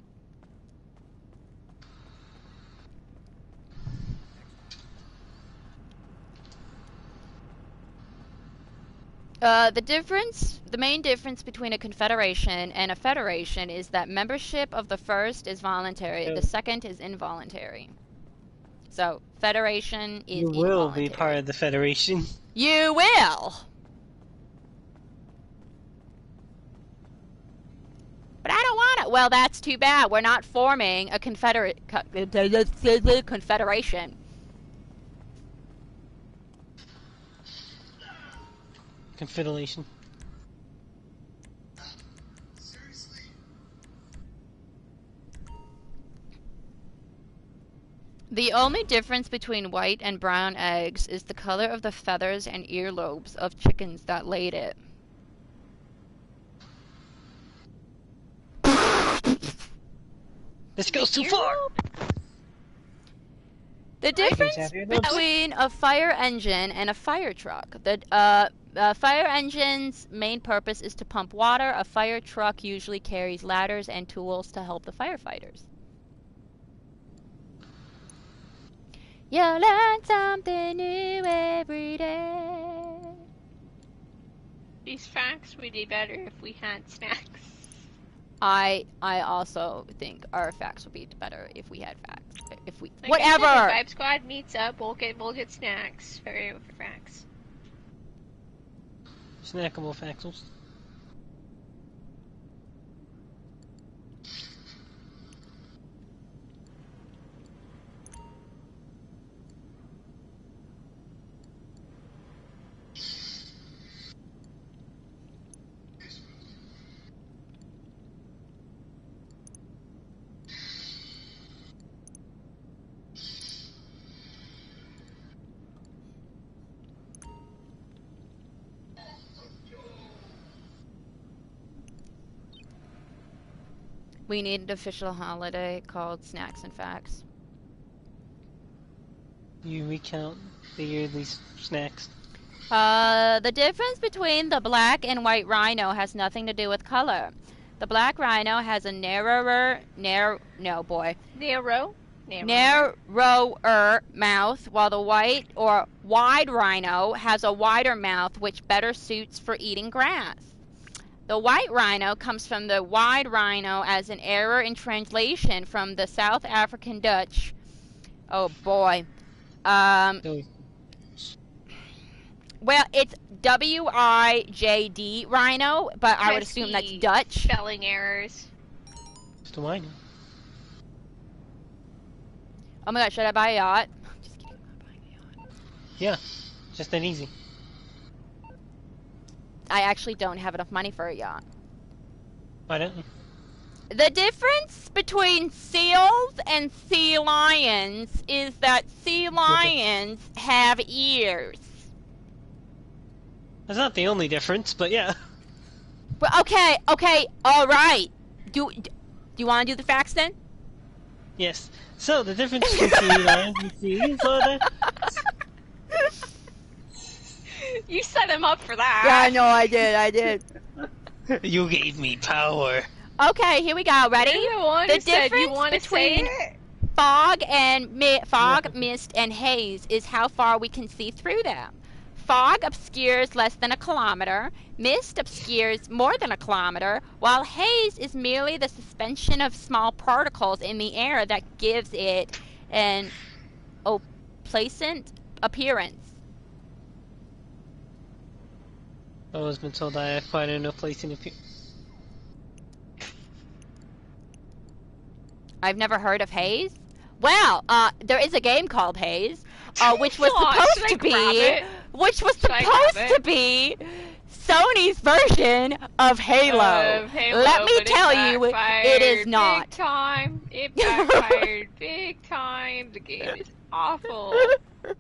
Speaker 3: The main difference between a confederation and a federation is that membership of the first is voluntary,
Speaker 2: Oh.
Speaker 3: the second is involuntary. So, federation is
Speaker 2: You will
Speaker 3: involuntary.
Speaker 2: be part of the Federation.
Speaker 3: You will! But I don't want it. Well, that's too bad. We're not forming a confederation.
Speaker 2: Confederation.
Speaker 5: Seriously?
Speaker 3: The only difference between white and brown eggs is the color of the feathers and earlobes of chickens that laid it.
Speaker 2: This goes too far!
Speaker 3: The difference
Speaker 2: have earlobes.
Speaker 3: between a fire engine and a fire truck. The fire engine's main purpose is to pump water. A fire truck usually carries ladders and tools to help the firefighters. You learn something new every day.
Speaker 1: These facts would be better if we had snacks.
Speaker 3: I also think our facts would be better if we had facts. If we
Speaker 1: Like I
Speaker 3: whatever.
Speaker 1: said, if Vibe Squad meets up, we'll get snacks for facts.
Speaker 2: Snackable factals.
Speaker 3: We need an official holiday called Snacks and Facts.
Speaker 2: You recount the yearly snacks.
Speaker 3: The difference between the black and white rhino has nothing to do with color. The black rhino has a narrower mouth, while the white or wide rhino has a wider mouth, which better suits for eating grass. The white rhino comes from the wide rhino as an error in translation from the South African Dutch. Oh boy. Well, it's WIJD rhino, but I would assume that's Dutch.
Speaker 1: Spelling errors.
Speaker 2: Do I know?
Speaker 3: Oh my god, should I buy a yacht? Just kidding, I'm not buying a yacht.
Speaker 2: Yeah, just that easy.
Speaker 3: I actually don't have enough money for a yacht.
Speaker 2: Why don't you?
Speaker 3: The difference between seals and sea lions is that sea lions have ears.
Speaker 2: That's not the only difference, but yeah.
Speaker 3: But okay, alright. Do you want to do the facts then?
Speaker 2: Yes. So, the difference between sea lions and seals are that...
Speaker 1: You set him up for that.
Speaker 3: Yeah, no, I did.
Speaker 2: You gave me power.
Speaker 3: Okay, here we go. Ready?
Speaker 1: You're the one
Speaker 3: The
Speaker 1: who said you
Speaker 3: difference
Speaker 1: want to say
Speaker 3: between
Speaker 1: it.
Speaker 3: fog, mist, and haze is how far we can see through them. Fog obscures less than a kilometer, mist obscures more than a kilometer, while haze is merely the suspension of small particles in the air that gives it an opalescent appearance.
Speaker 2: I've always been told I have quite enough place in the...
Speaker 3: I've never heard of haze. Well, there is a game called Haze, which was
Speaker 1: Aw,
Speaker 3: supposed
Speaker 1: should I
Speaker 3: to
Speaker 1: grab
Speaker 3: be,
Speaker 1: it?
Speaker 3: Sony's version of Halo. Let me
Speaker 1: but
Speaker 3: tell
Speaker 1: it
Speaker 3: you, it
Speaker 1: backfired
Speaker 3: is not.
Speaker 1: Big time. It backfired big time. The game is awful.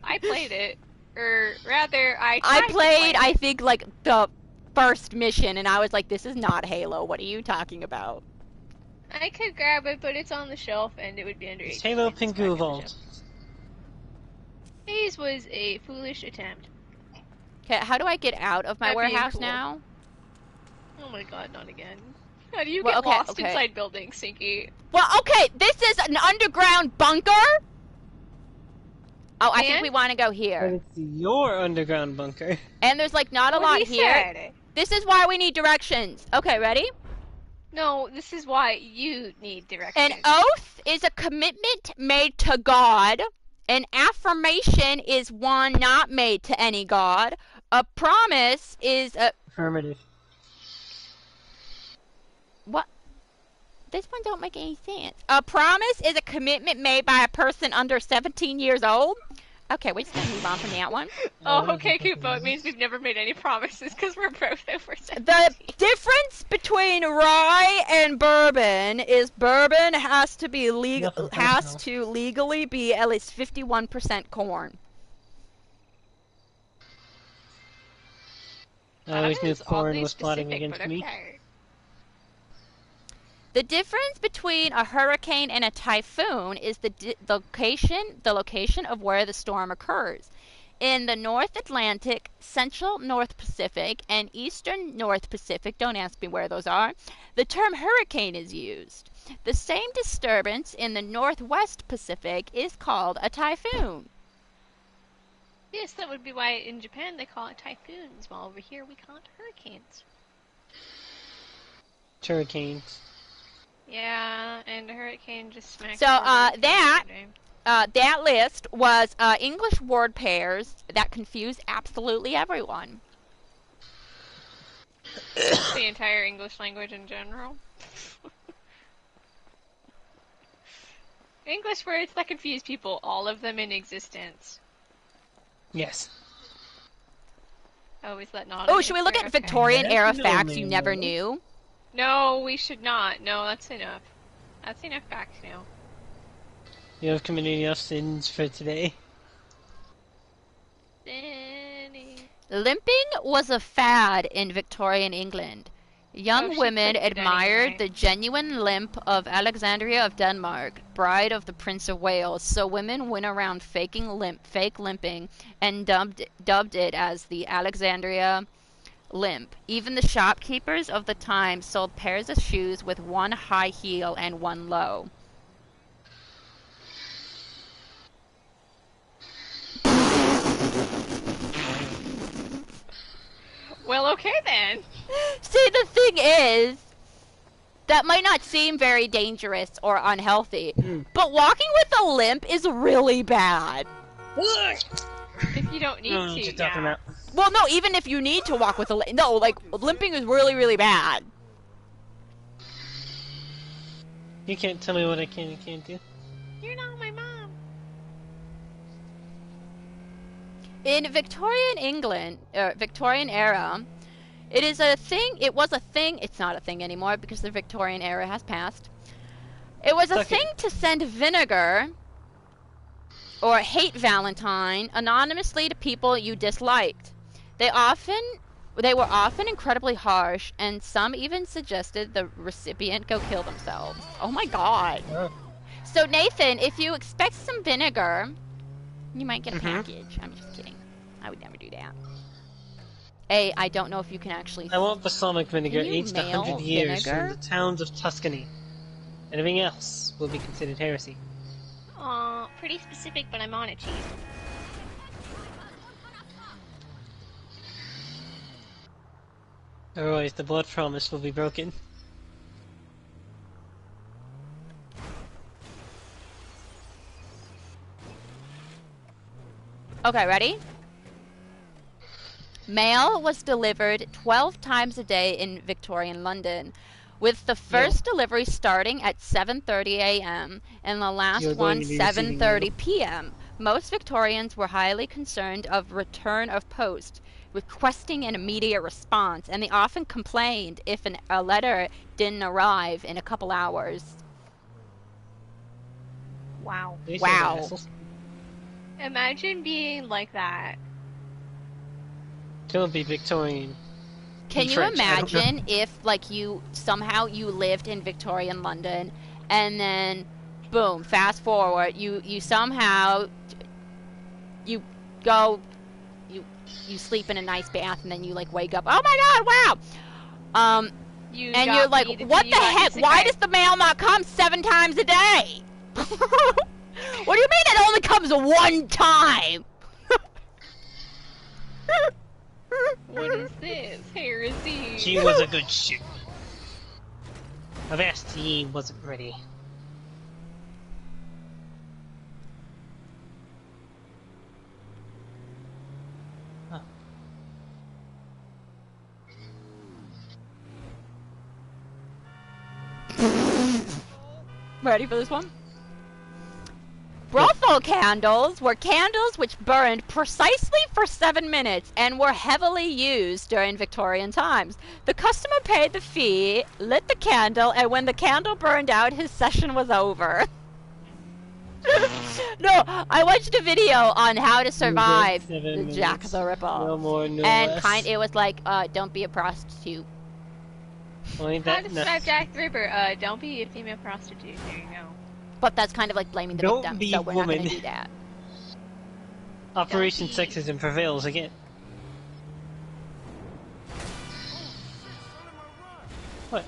Speaker 1: I played it. Or rather, I
Speaker 3: played, I think, like, the first mission, and I was like, this is not Halo. What are you talking about?
Speaker 1: I could grab it, but it's on the shelf, and it would be under
Speaker 2: It's
Speaker 1: 18
Speaker 2: Halo
Speaker 1: points,
Speaker 2: Pingu Vault.
Speaker 1: Haze was a foolish attempt.
Speaker 3: Okay, how do I get out of my
Speaker 1: That'd be
Speaker 3: warehouse
Speaker 1: cool.
Speaker 3: now?
Speaker 1: Oh my god, not again. How do you
Speaker 3: Well,
Speaker 1: get
Speaker 3: okay,
Speaker 1: lost
Speaker 3: okay.
Speaker 1: inside buildings, Sinky?
Speaker 3: Well, okay, this is an underground bunker. Oh, I think
Speaker 1: And?
Speaker 3: we want to go
Speaker 2: But
Speaker 3: here.
Speaker 2: it's your underground bunker.
Speaker 3: And there's, like, not a
Speaker 1: What
Speaker 3: lot
Speaker 1: he
Speaker 3: here.
Speaker 1: said.
Speaker 3: This is why we need directions. Okay, ready?
Speaker 1: No, this is why you need directions.
Speaker 3: An oath is a commitment made to God. An affirmation is one not made to any god. A promise is a...
Speaker 2: Affirmative.
Speaker 3: What? This one don't make any sense. A promise is a commitment made by a person under 17 years old. Okay, we're just gonna move on from that one.
Speaker 1: Oh, okay, Koopo. It means we've never made any promises because we're both over 17.
Speaker 3: The difference between rye and bourbon is bourbon has to be legally be at least 51% corn.
Speaker 2: I always knew
Speaker 1: It's
Speaker 2: corn
Speaker 1: oddly
Speaker 2: was plotting
Speaker 1: specific,
Speaker 2: against
Speaker 1: but
Speaker 2: me.
Speaker 1: okay.
Speaker 3: The difference between a hurricane and a typhoon is the location of where the storm occurs. In the North Atlantic, Central North Pacific, and Eastern North Pacific, don't ask me where those are, the term hurricane is used. The same disturbance in the Northwest Pacific is called a typhoon.
Speaker 1: Yes, that would be why in Japan they call it typhoons, while over here we call it hurricanes.
Speaker 2: Hurricanes.
Speaker 1: Yeah, and a hurricane just smacks.
Speaker 3: So, that list was English word pairs that confuse absolutely everyone.
Speaker 1: The entire English language in general. English words that confuse people, all of them in existence.
Speaker 2: Yes.
Speaker 1: Oh, is that not?
Speaker 3: Oh, should we look at Victorian era facts you never knew?
Speaker 1: No, we should not. No, that's enough. That's enough facts now.
Speaker 2: You have committed enough sins for today.
Speaker 3: Limping was a fad in Victorian England. Young women admired the genuine limp of Alexandria of Denmark, bride of the Prince of Wales, so women went around fake limping and dubbed it as the Alexandria limp. Even the shopkeepers of the time sold pairs of shoes with one high heel and one low.
Speaker 1: Well, okay then.
Speaker 3: See, the thing is, that might not seem very dangerous or unhealthy, but walking with a limp is really bad.
Speaker 1: If you don't need to, yeah.
Speaker 3: Well, no, even if you need to walk with a limp. No, like, limping is really, really bad.
Speaker 2: You can't tell me what I can and can't do.
Speaker 1: You're not my mom.
Speaker 3: In Victorian England, Victorian era, it was a thing, it's not a thing anymore because the Victorian era has passed. It was a thing to send vinegar or hate Valentine anonymously to people you disliked. They were often incredibly harsh, and some even suggested the recipient go kill themselves. Oh my god. So Nathan, if you expect some vinegar, you might get a package. I'm just kidding. I would never do that. I don't know if you can actually...
Speaker 2: I want balsamic vinegar aged 100 years from the towns of Tuscany. Anything else will be considered heresy.
Speaker 1: Aw, pretty specific, but I'm on it, Chief.
Speaker 2: Otherwise, the blood promise will be broken.
Speaker 3: Okay, ready? Mail was delivered 12 times a day in Victorian London, with the first delivery starting at 7:30 a.m. and the last one 7:30 p.m. Most Victorians were highly concerned of return of post, requesting an immediate response, and they often complained if a letter didn't arrive in a couple hours.
Speaker 1: Wow.
Speaker 3: Wow.
Speaker 1: Imagine being like that.
Speaker 2: It'll be Victorian.
Speaker 3: Can you imagine if, like, you lived in Victorian London, and then, boom, fast forward, you somehow, you sleep in a nice bath, and then you, like, wake up, oh my god, wow! You're like, what the heck, why does the mail not come 7 times a day? What do you mean it only comes one time?
Speaker 1: What is this? Heresy.
Speaker 2: She was a good shoot. Avast he wasn't ready. Huh.
Speaker 3: Ready for this one? Brothel candles were candles which burned precisely for 7 minutes and were heavily used during Victorian times. The customer paid the fee, lit the candle, and when the candle burned out, his session was over. No, I watched a video on how to survive the Jack the Ripper.
Speaker 2: No more, no
Speaker 3: and
Speaker 2: less.
Speaker 3: it was like, don't be a prostitute.
Speaker 2: Only
Speaker 1: How
Speaker 2: that
Speaker 1: to survive Jack the Ripper? Don't be a female prostitute. There you go.
Speaker 3: But that's kind of like blaming the
Speaker 2: Don't
Speaker 3: victim,
Speaker 2: be
Speaker 3: so
Speaker 2: a
Speaker 3: we're not going to
Speaker 2: woman.
Speaker 3: do that.
Speaker 2: Operation
Speaker 1: Don't be-
Speaker 2: Sexism prevails again. What?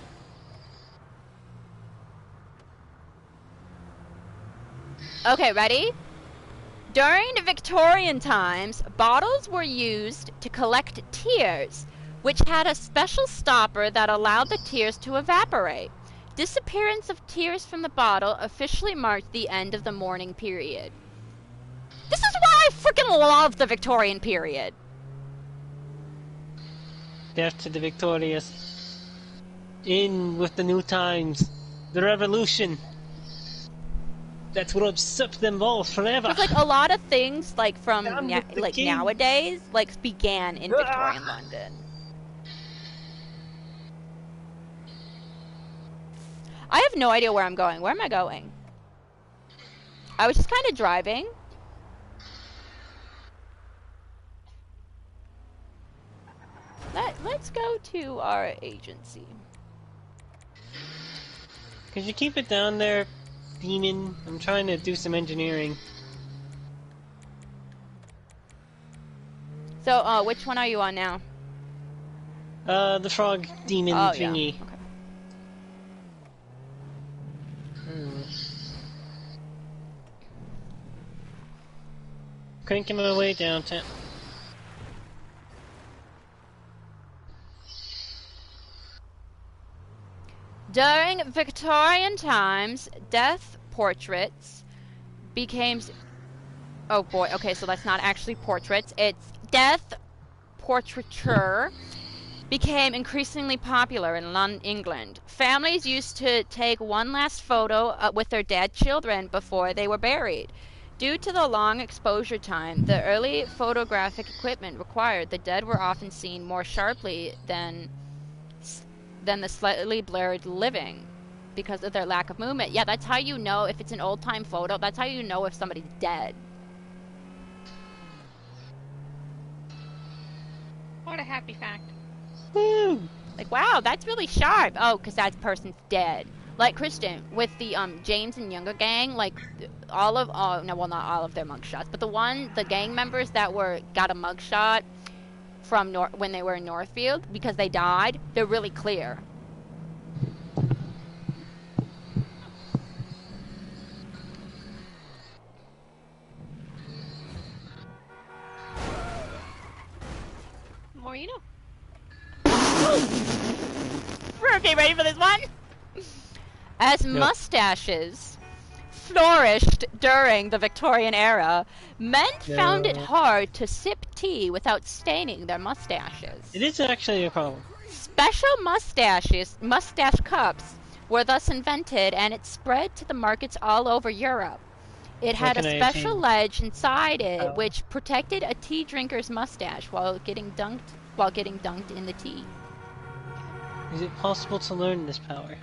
Speaker 3: Okay, ready? During the Victorian times, bottles were used to collect tears, which had a special stopper that allowed the tears to evaporate. Disappearance of tears from the bottle officially marked the end of the mourning period. This is why I freaking love the Victorian period.
Speaker 2: Death to the victorious. In with the new times. The revolution. That's what upset them all forever.
Speaker 3: Because like a lot of things like from
Speaker 2: Down with the king.
Speaker 3: nowadays like began in Victorian London. I have no idea where I'm going. Where am I going? I was just kind of driving. Let's go to our agency.
Speaker 2: Could you keep it down there, demon? I'm trying to do some engineering.
Speaker 3: So, which one are you on now?
Speaker 2: The frog demon
Speaker 3: Oh,
Speaker 2: thingy.
Speaker 3: yeah. Okay.
Speaker 2: Cranking my way downtown.
Speaker 3: During Victorian times, death portraits became... Oh boy, okay, so that's not actually portraits. It's death portraiture became increasingly popular in England. Families used to take one last photo with their dead children before they were buried. Due to the long exposure time, the early photographic equipment required, the dead were often seen more sharply than the slightly blurred living because of their lack of movement. Yeah, that's how you know if it's an old-time photo. That's how you know if somebody's dead.
Speaker 1: What a happy fact.
Speaker 2: Woo!
Speaker 3: Like, wow, that's really sharp. Oh, because that person's dead. Like, Kristen, with the James and Younger gang, like, all of, oh, no, well, not all of their mugshots, but the gang members that got a mugshot from when they were in Northfield, because they died, they're really clear.
Speaker 1: More you know.
Speaker 3: Okay, ready for this one? As mustaches flourished during the Victorian era, men found it hard to sip tea without staining their mustaches.
Speaker 2: It is actually a problem.
Speaker 3: Special mustache cups, were thus invented, and it spread to the markets all over Europe. It had a
Speaker 2: can I
Speaker 3: special
Speaker 2: attain?
Speaker 3: ledge inside it,
Speaker 2: Oh.
Speaker 3: which protected a tea drinker's mustache while getting dunked in the tea.
Speaker 2: Is it possible to learn this power?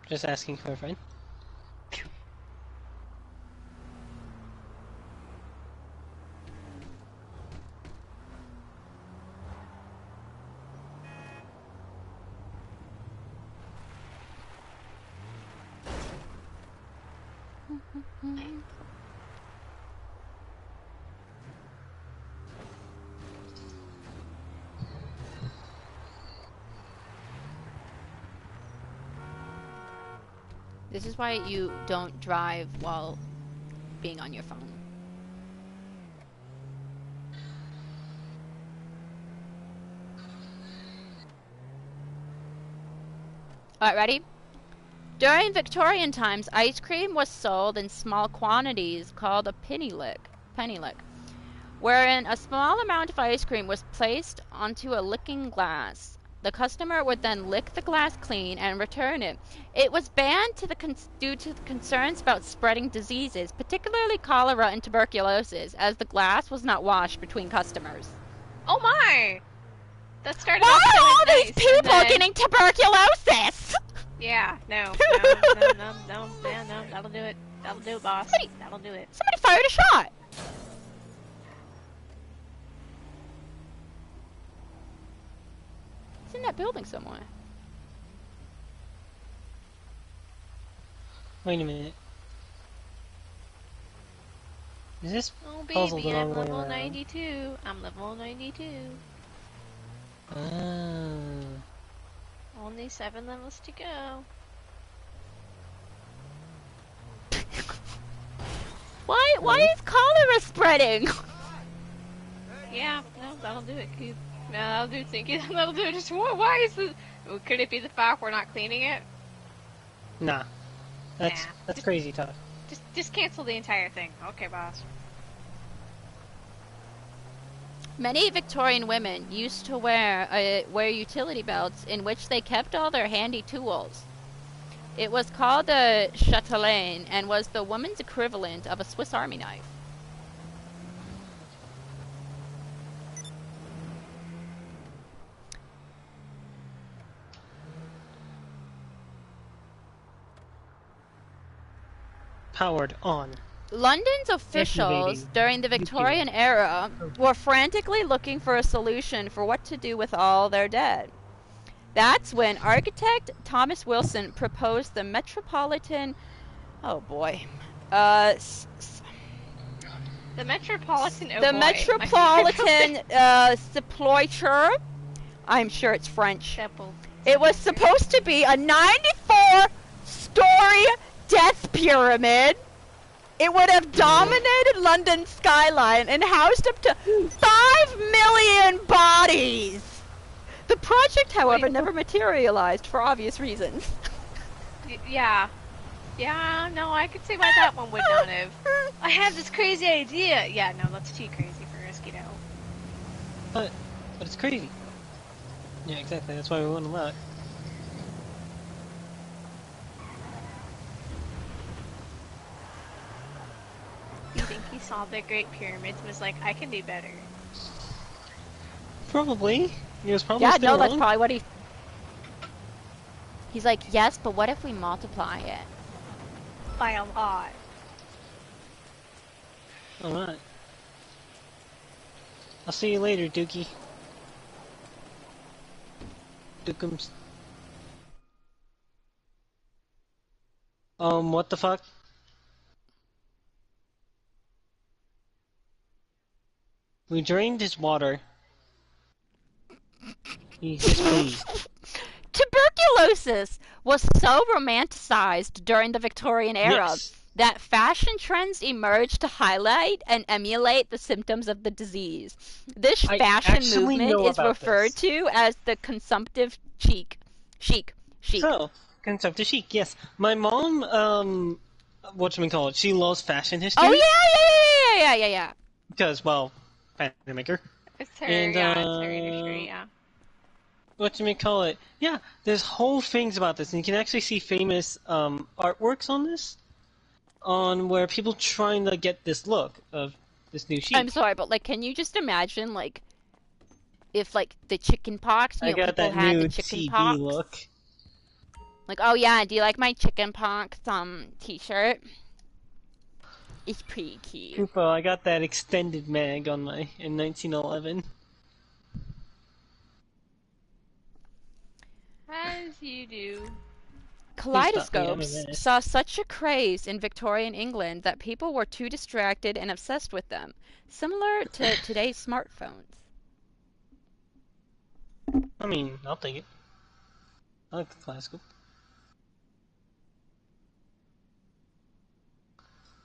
Speaker 2: Just asking for a friend.
Speaker 3: This is why you don't drive while being on your phone. Alright, ready? During Victorian times, ice cream was sold in small quantities called a penny lick, wherein a small amount of ice cream was placed onto a licking glass. The customer would then lick the glass clean and return it. It was banned due to concerns about spreading diseases, particularly cholera and tuberculosis, as the glass was not washed between customers.
Speaker 1: Oh my! That started
Speaker 3: Why
Speaker 1: off so
Speaker 3: are all
Speaker 1: nice,
Speaker 3: these people
Speaker 1: and then...
Speaker 3: getting tuberculosis?
Speaker 1: Yeah, no, that'll do it. That'll do it, boss. That'll do it.
Speaker 3: Somebody fired a shot. It's in that building somewhere.
Speaker 2: Wait a minute. Is this
Speaker 1: Oh
Speaker 2: puzzle
Speaker 1: baby,
Speaker 2: the
Speaker 1: I'm
Speaker 2: wrong way
Speaker 1: level
Speaker 2: around?
Speaker 1: 92. I'm level 92.
Speaker 2: Ah.
Speaker 1: Only 7 levels to go.
Speaker 3: Why is cholera spreading?
Speaker 1: Yeah, no, that'll do it, Coop. No, that'll do it, Sinky. That'll do it. Just why is the... Could it be the fact we're not cleaning it?
Speaker 2: Nah. That's crazy talk.
Speaker 1: Just cancel the entire thing. Okay, boss.
Speaker 3: Many Victorian women used to wear utility belts in which they kept all their handy tools. It was called a chatelaine and was the woman's equivalent of a Swiss Army knife.
Speaker 2: Powered on.
Speaker 3: London's officials during the Victorian era were frantically looking for a solution for what to do with all their dead. That's when architect Thomas Wilson proposed the Metropolitan... Oh boy.
Speaker 1: The Metropolitan... Oh
Speaker 3: the
Speaker 1: boy.
Speaker 3: Metropolitan Sepulchre. I'm sure it's French. It was supposed to be a 94-story death pyramid. It would have dominated London's skyline and housed up to 5 million bodies. The project, however, never materialized for obvious reasons.
Speaker 1: Yeah. Yeah, no, I could see why that one would not have. I have this crazy idea. Yeah, no, that's too crazy for us, you know.
Speaker 2: But it's crazy. Yeah, exactly. That's why we wouldn't allow it.
Speaker 1: You think he saw the Great Pyramids and was like, I can do better?
Speaker 2: Probably. He was probably
Speaker 3: Yeah,
Speaker 2: still
Speaker 3: no, that's
Speaker 2: wrong.
Speaker 3: probably what he's like, yes, but what if we multiply it?
Speaker 1: By a lot.
Speaker 2: Alright. I'll see you later, Dookie. Dookums. What the fuck? We drained his water. He's displeased.
Speaker 3: Tuberculosis was so romanticized during the Victorian era that fashion trends emerged to highlight and emulate the symptoms of the disease. This fashion movement is referred to as the consumptive chic.
Speaker 2: Oh, consumptive chic, yes. My mom, whatchamacallit, she loves fashion history.
Speaker 3: Oh, yeah.
Speaker 2: Because, well, fashion maker.
Speaker 1: It's her, it's her industry, yeah.
Speaker 2: Whatchamacallit, yeah, there's whole things about this, and you can actually see famous, artworks on this. On where people trying to get this look of this new sheep.
Speaker 3: I'm sorry, but, like, can you just imagine, like, if, like, the chicken pox, you know,
Speaker 2: got
Speaker 3: people
Speaker 2: that
Speaker 3: had
Speaker 2: new
Speaker 3: the chicken
Speaker 2: TV
Speaker 3: pox.
Speaker 2: look.
Speaker 3: Like, oh yeah, do you like my chicken pox, t-shirt? It's pretty cute.
Speaker 2: Koopa, I got that extended mag on in 1911.
Speaker 1: As you do.
Speaker 3: Kaleidoscopes saw such a craze in Victorian England that people were too distracted and obsessed with them, similar to today's smartphones.
Speaker 2: I mean, I'll take it. I like the kaleidoscope.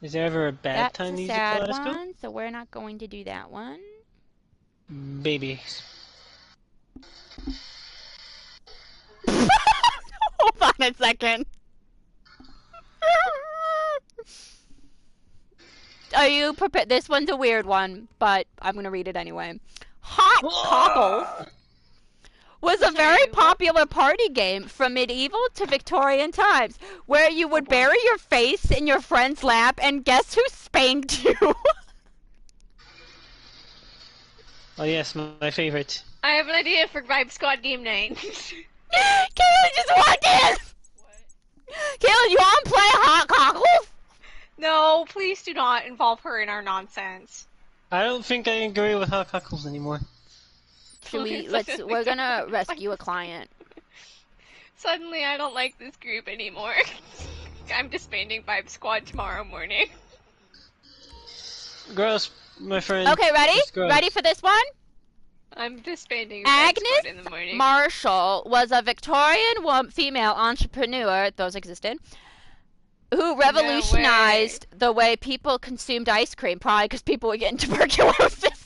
Speaker 2: Is there ever a bad time to use a kaleidoscope?
Speaker 3: That's a sad one, so we're not going to do that one.
Speaker 2: Babies.
Speaker 3: Hold on a second. Are you prepared? This one's a weird one, but I'm gonna read it anyway. Hot cockles was a very popular party game from medieval to Victorian times, where you would bury your face in your friend's lap and guess who spanked you?
Speaker 2: Oh yes, my favorite.
Speaker 1: I have an idea for Vibe Squad game night.
Speaker 3: Kayla just walked in! Kayla, you want to play Hot Cockles?
Speaker 1: No, please do not involve her in our nonsense.
Speaker 2: I don't think I agree with hot cockles anymore.
Speaker 3: We're gonna rescue a client.
Speaker 1: Suddenly I don't like this group anymore. I'm disbanding Vibe Squad tomorrow morning.
Speaker 2: Gross, my friend.
Speaker 3: Okay, ready? Ready for this one?
Speaker 1: I'm disbanding Vibe Squad in the morning.
Speaker 3: Agnes Marshall was a Victorian female entrepreneur, those existed, who revolutionized the way people consumed ice cream, probably because people were getting tuberculosis.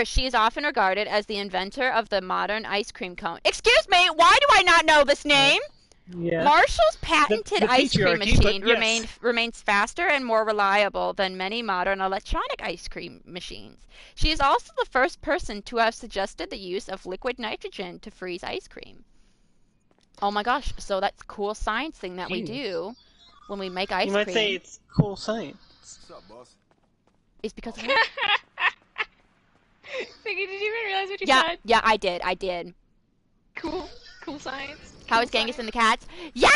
Speaker 3: She is often regarded as the inventor of the modern ice cream cone. Excuse me, why do I not know this name?
Speaker 2: Yeah.
Speaker 3: Marshall's patented
Speaker 2: The
Speaker 3: ice cream machine
Speaker 2: yes.
Speaker 3: remains faster and more reliable than many modern electronic ice cream machines. She is also the first person to have suggested the use of liquid nitrogen to freeze ice cream. Oh my gosh, so that's a cool science thing that we do when we make ice cream.
Speaker 2: You might say it's cool science.
Speaker 5: What's up, boss?
Speaker 3: It's because of
Speaker 1: Sinky, did you even realize what you said?
Speaker 3: Yeah, I did.
Speaker 1: Cool science.
Speaker 3: How is Genghis and the cats? Yeah!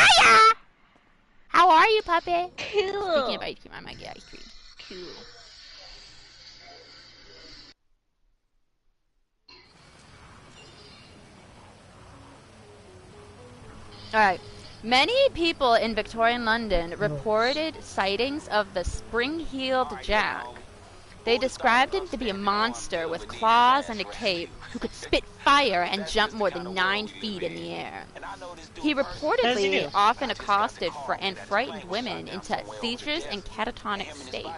Speaker 3: How are you, puppy?
Speaker 1: Cool.
Speaker 3: Speaking of ice cream, I might get ice cream.
Speaker 1: Cool.
Speaker 3: Alright. Many people in Victorian London reported sightings of the spring-heeled Jack. They described him to be a monster with claws and a cape who could spit fire and jump more than 9 feet in the air. He reportedly often accosted and frightened women into seizures and catatonic states.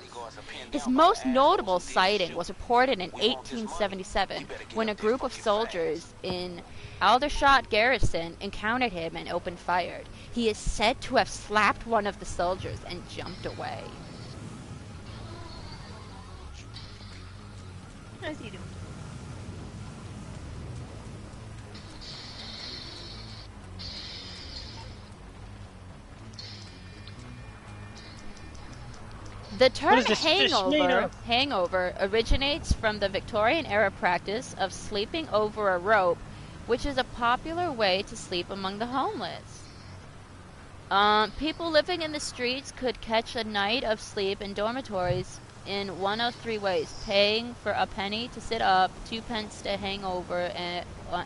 Speaker 3: His most notable sighting was reported in 1877 when a group of soldiers in Aldershot garrison encountered him and opened fire. He is said to have slapped one of the soldiers and jumped away.
Speaker 1: How's he doing?
Speaker 3: The term
Speaker 2: is this,
Speaker 3: hangover originates from the Victorian era practice of sleeping over a rope, which is a popular way to sleep among the homeless. People living in the streets could catch a night of sleep in dormitories in one of 3 ways: paying for a penny to sit up, 2 pence to hang over an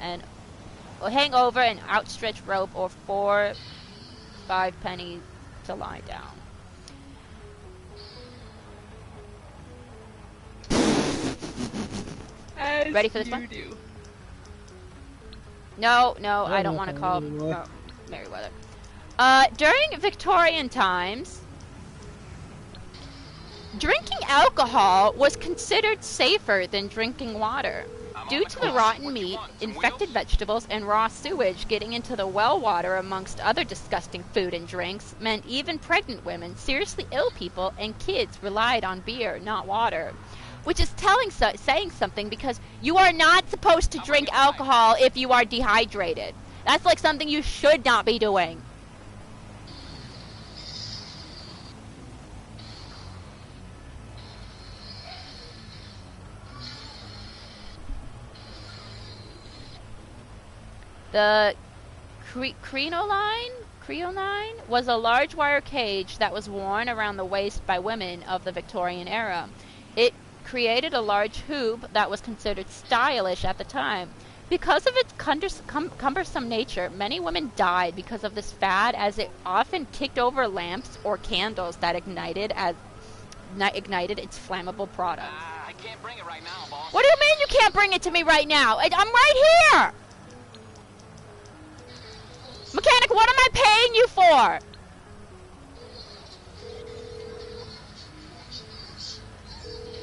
Speaker 3: outstretched rope, or 5 pennies to lie down. Ready for this one? No, I don't want to call Merriweather. During Victorian times, drinking alcohol was considered safer than drinking water. Due to the rotten meat, infected vegetables, and raw sewage getting into the well water, amongst other disgusting food and drinks, meant even pregnant women, seriously ill people, and kids relied on beer, not water. Which is saying something, because you are not supposed to drink alcohol if you are dehydrated. That's like something you should not be doing. The crinoline was a large wire cage that was worn around the waist by women of the Victorian era. It created a large hoop that was considered stylish at the time. Because of its cumbersome nature, many women died because of this fad, as it often kicked over lamps or candles that ignited its flammable product.
Speaker 7: I can't bring it right now, boss.
Speaker 3: What do you mean you can't bring it to me right now? I'm right here! Mechanic, what am I paying you for?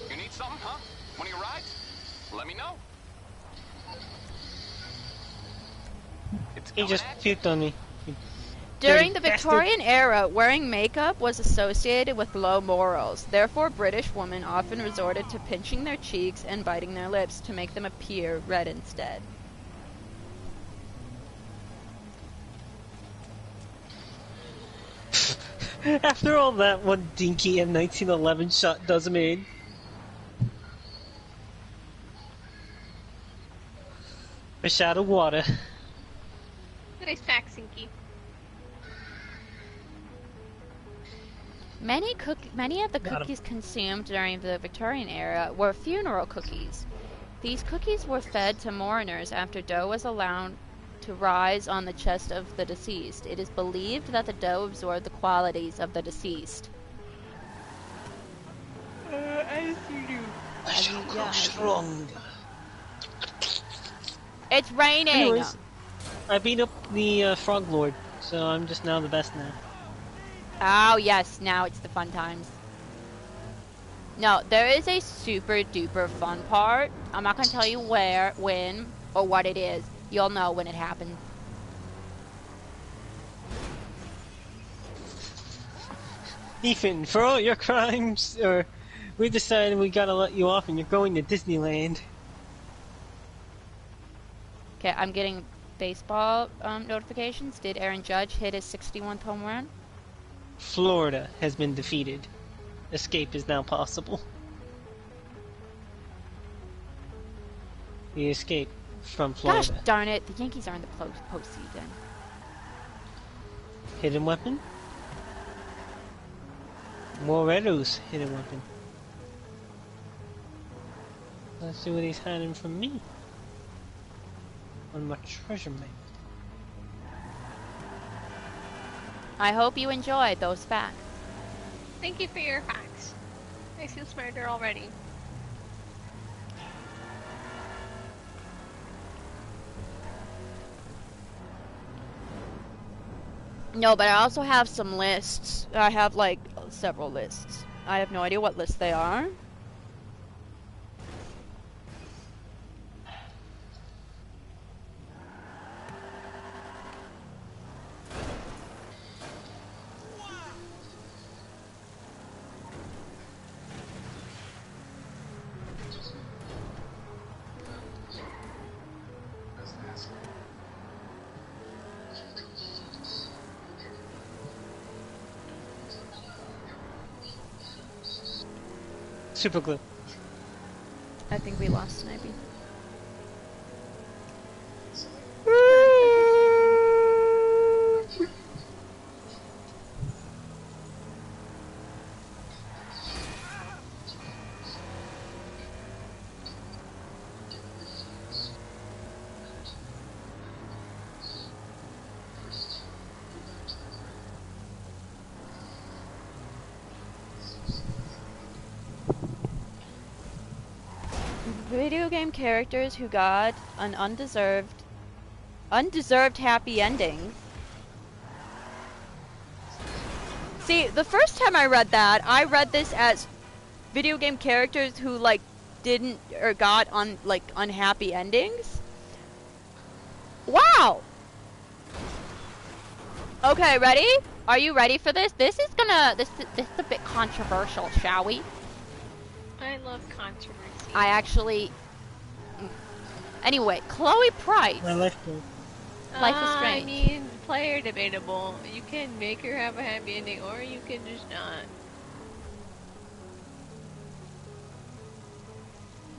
Speaker 7: You need something, huh? One of your rides? Let me know.
Speaker 2: He just puked on me.
Speaker 3: During the
Speaker 2: Dirty bastard.
Speaker 3: Victorian era, wearing makeup was associated with low morals. Therefore, British women often resorted to pinching their cheeks and biting their lips to make them appear red instead.
Speaker 2: After all that, one dinky M1911 shot does him in. A shot of water.
Speaker 1: Nice pack, Sinky.
Speaker 3: Many of the cookies consumed during the Victorian era were funeral cookies. These cookies were fed to mourners after dough was allowed to rise on the chest of the deceased. It is believed that the dough absorbed the qualities of the deceased.
Speaker 1: As you do.
Speaker 2: I shall grow strong.
Speaker 3: It's raining!
Speaker 2: Anyways, I beat up the Frog Lord, so I'm just now the best now.
Speaker 3: Oh yes, now it's the fun times. No, there is a super duper fun part. I'm not gonna tell you where, when, or what it is. You'll know when it happens.
Speaker 2: Ethan, for all your crimes, we decided we gotta let you off and you're going to Disneyland.
Speaker 3: Okay, I'm getting baseball notifications. Did Aaron Judge hit his 61st home run?
Speaker 2: Florida has been defeated. Escape is now possible. The escape from Florida.
Speaker 3: Gosh darn it, the Yankees are in the postseason.
Speaker 2: Hidden weapon? Morero's hidden weapon. Let's see what he's hiding from me. On my treasure map.
Speaker 3: I hope you enjoyed those facts.
Speaker 1: Thank you for your facts. I feel smarter already.
Speaker 3: No, but I also have some lists. I have like several lists. I have no idea what lists they are.
Speaker 2: Super glue.
Speaker 3: I think we lost Snipey. Video game characters who got an undeserved happy ending. See, the first time I read that, I read this as video game characters who like didn't or got unhappy endings. Wow. Okay, ready? Are you ready for this? This is a bit controversial, shall we?
Speaker 1: I love controversy.
Speaker 3: I actually... Anyway, Chloe Price.
Speaker 2: My life goal.
Speaker 3: Life is Strange.
Speaker 1: I mean, player debatable. You can make her have a happy ending, or you can just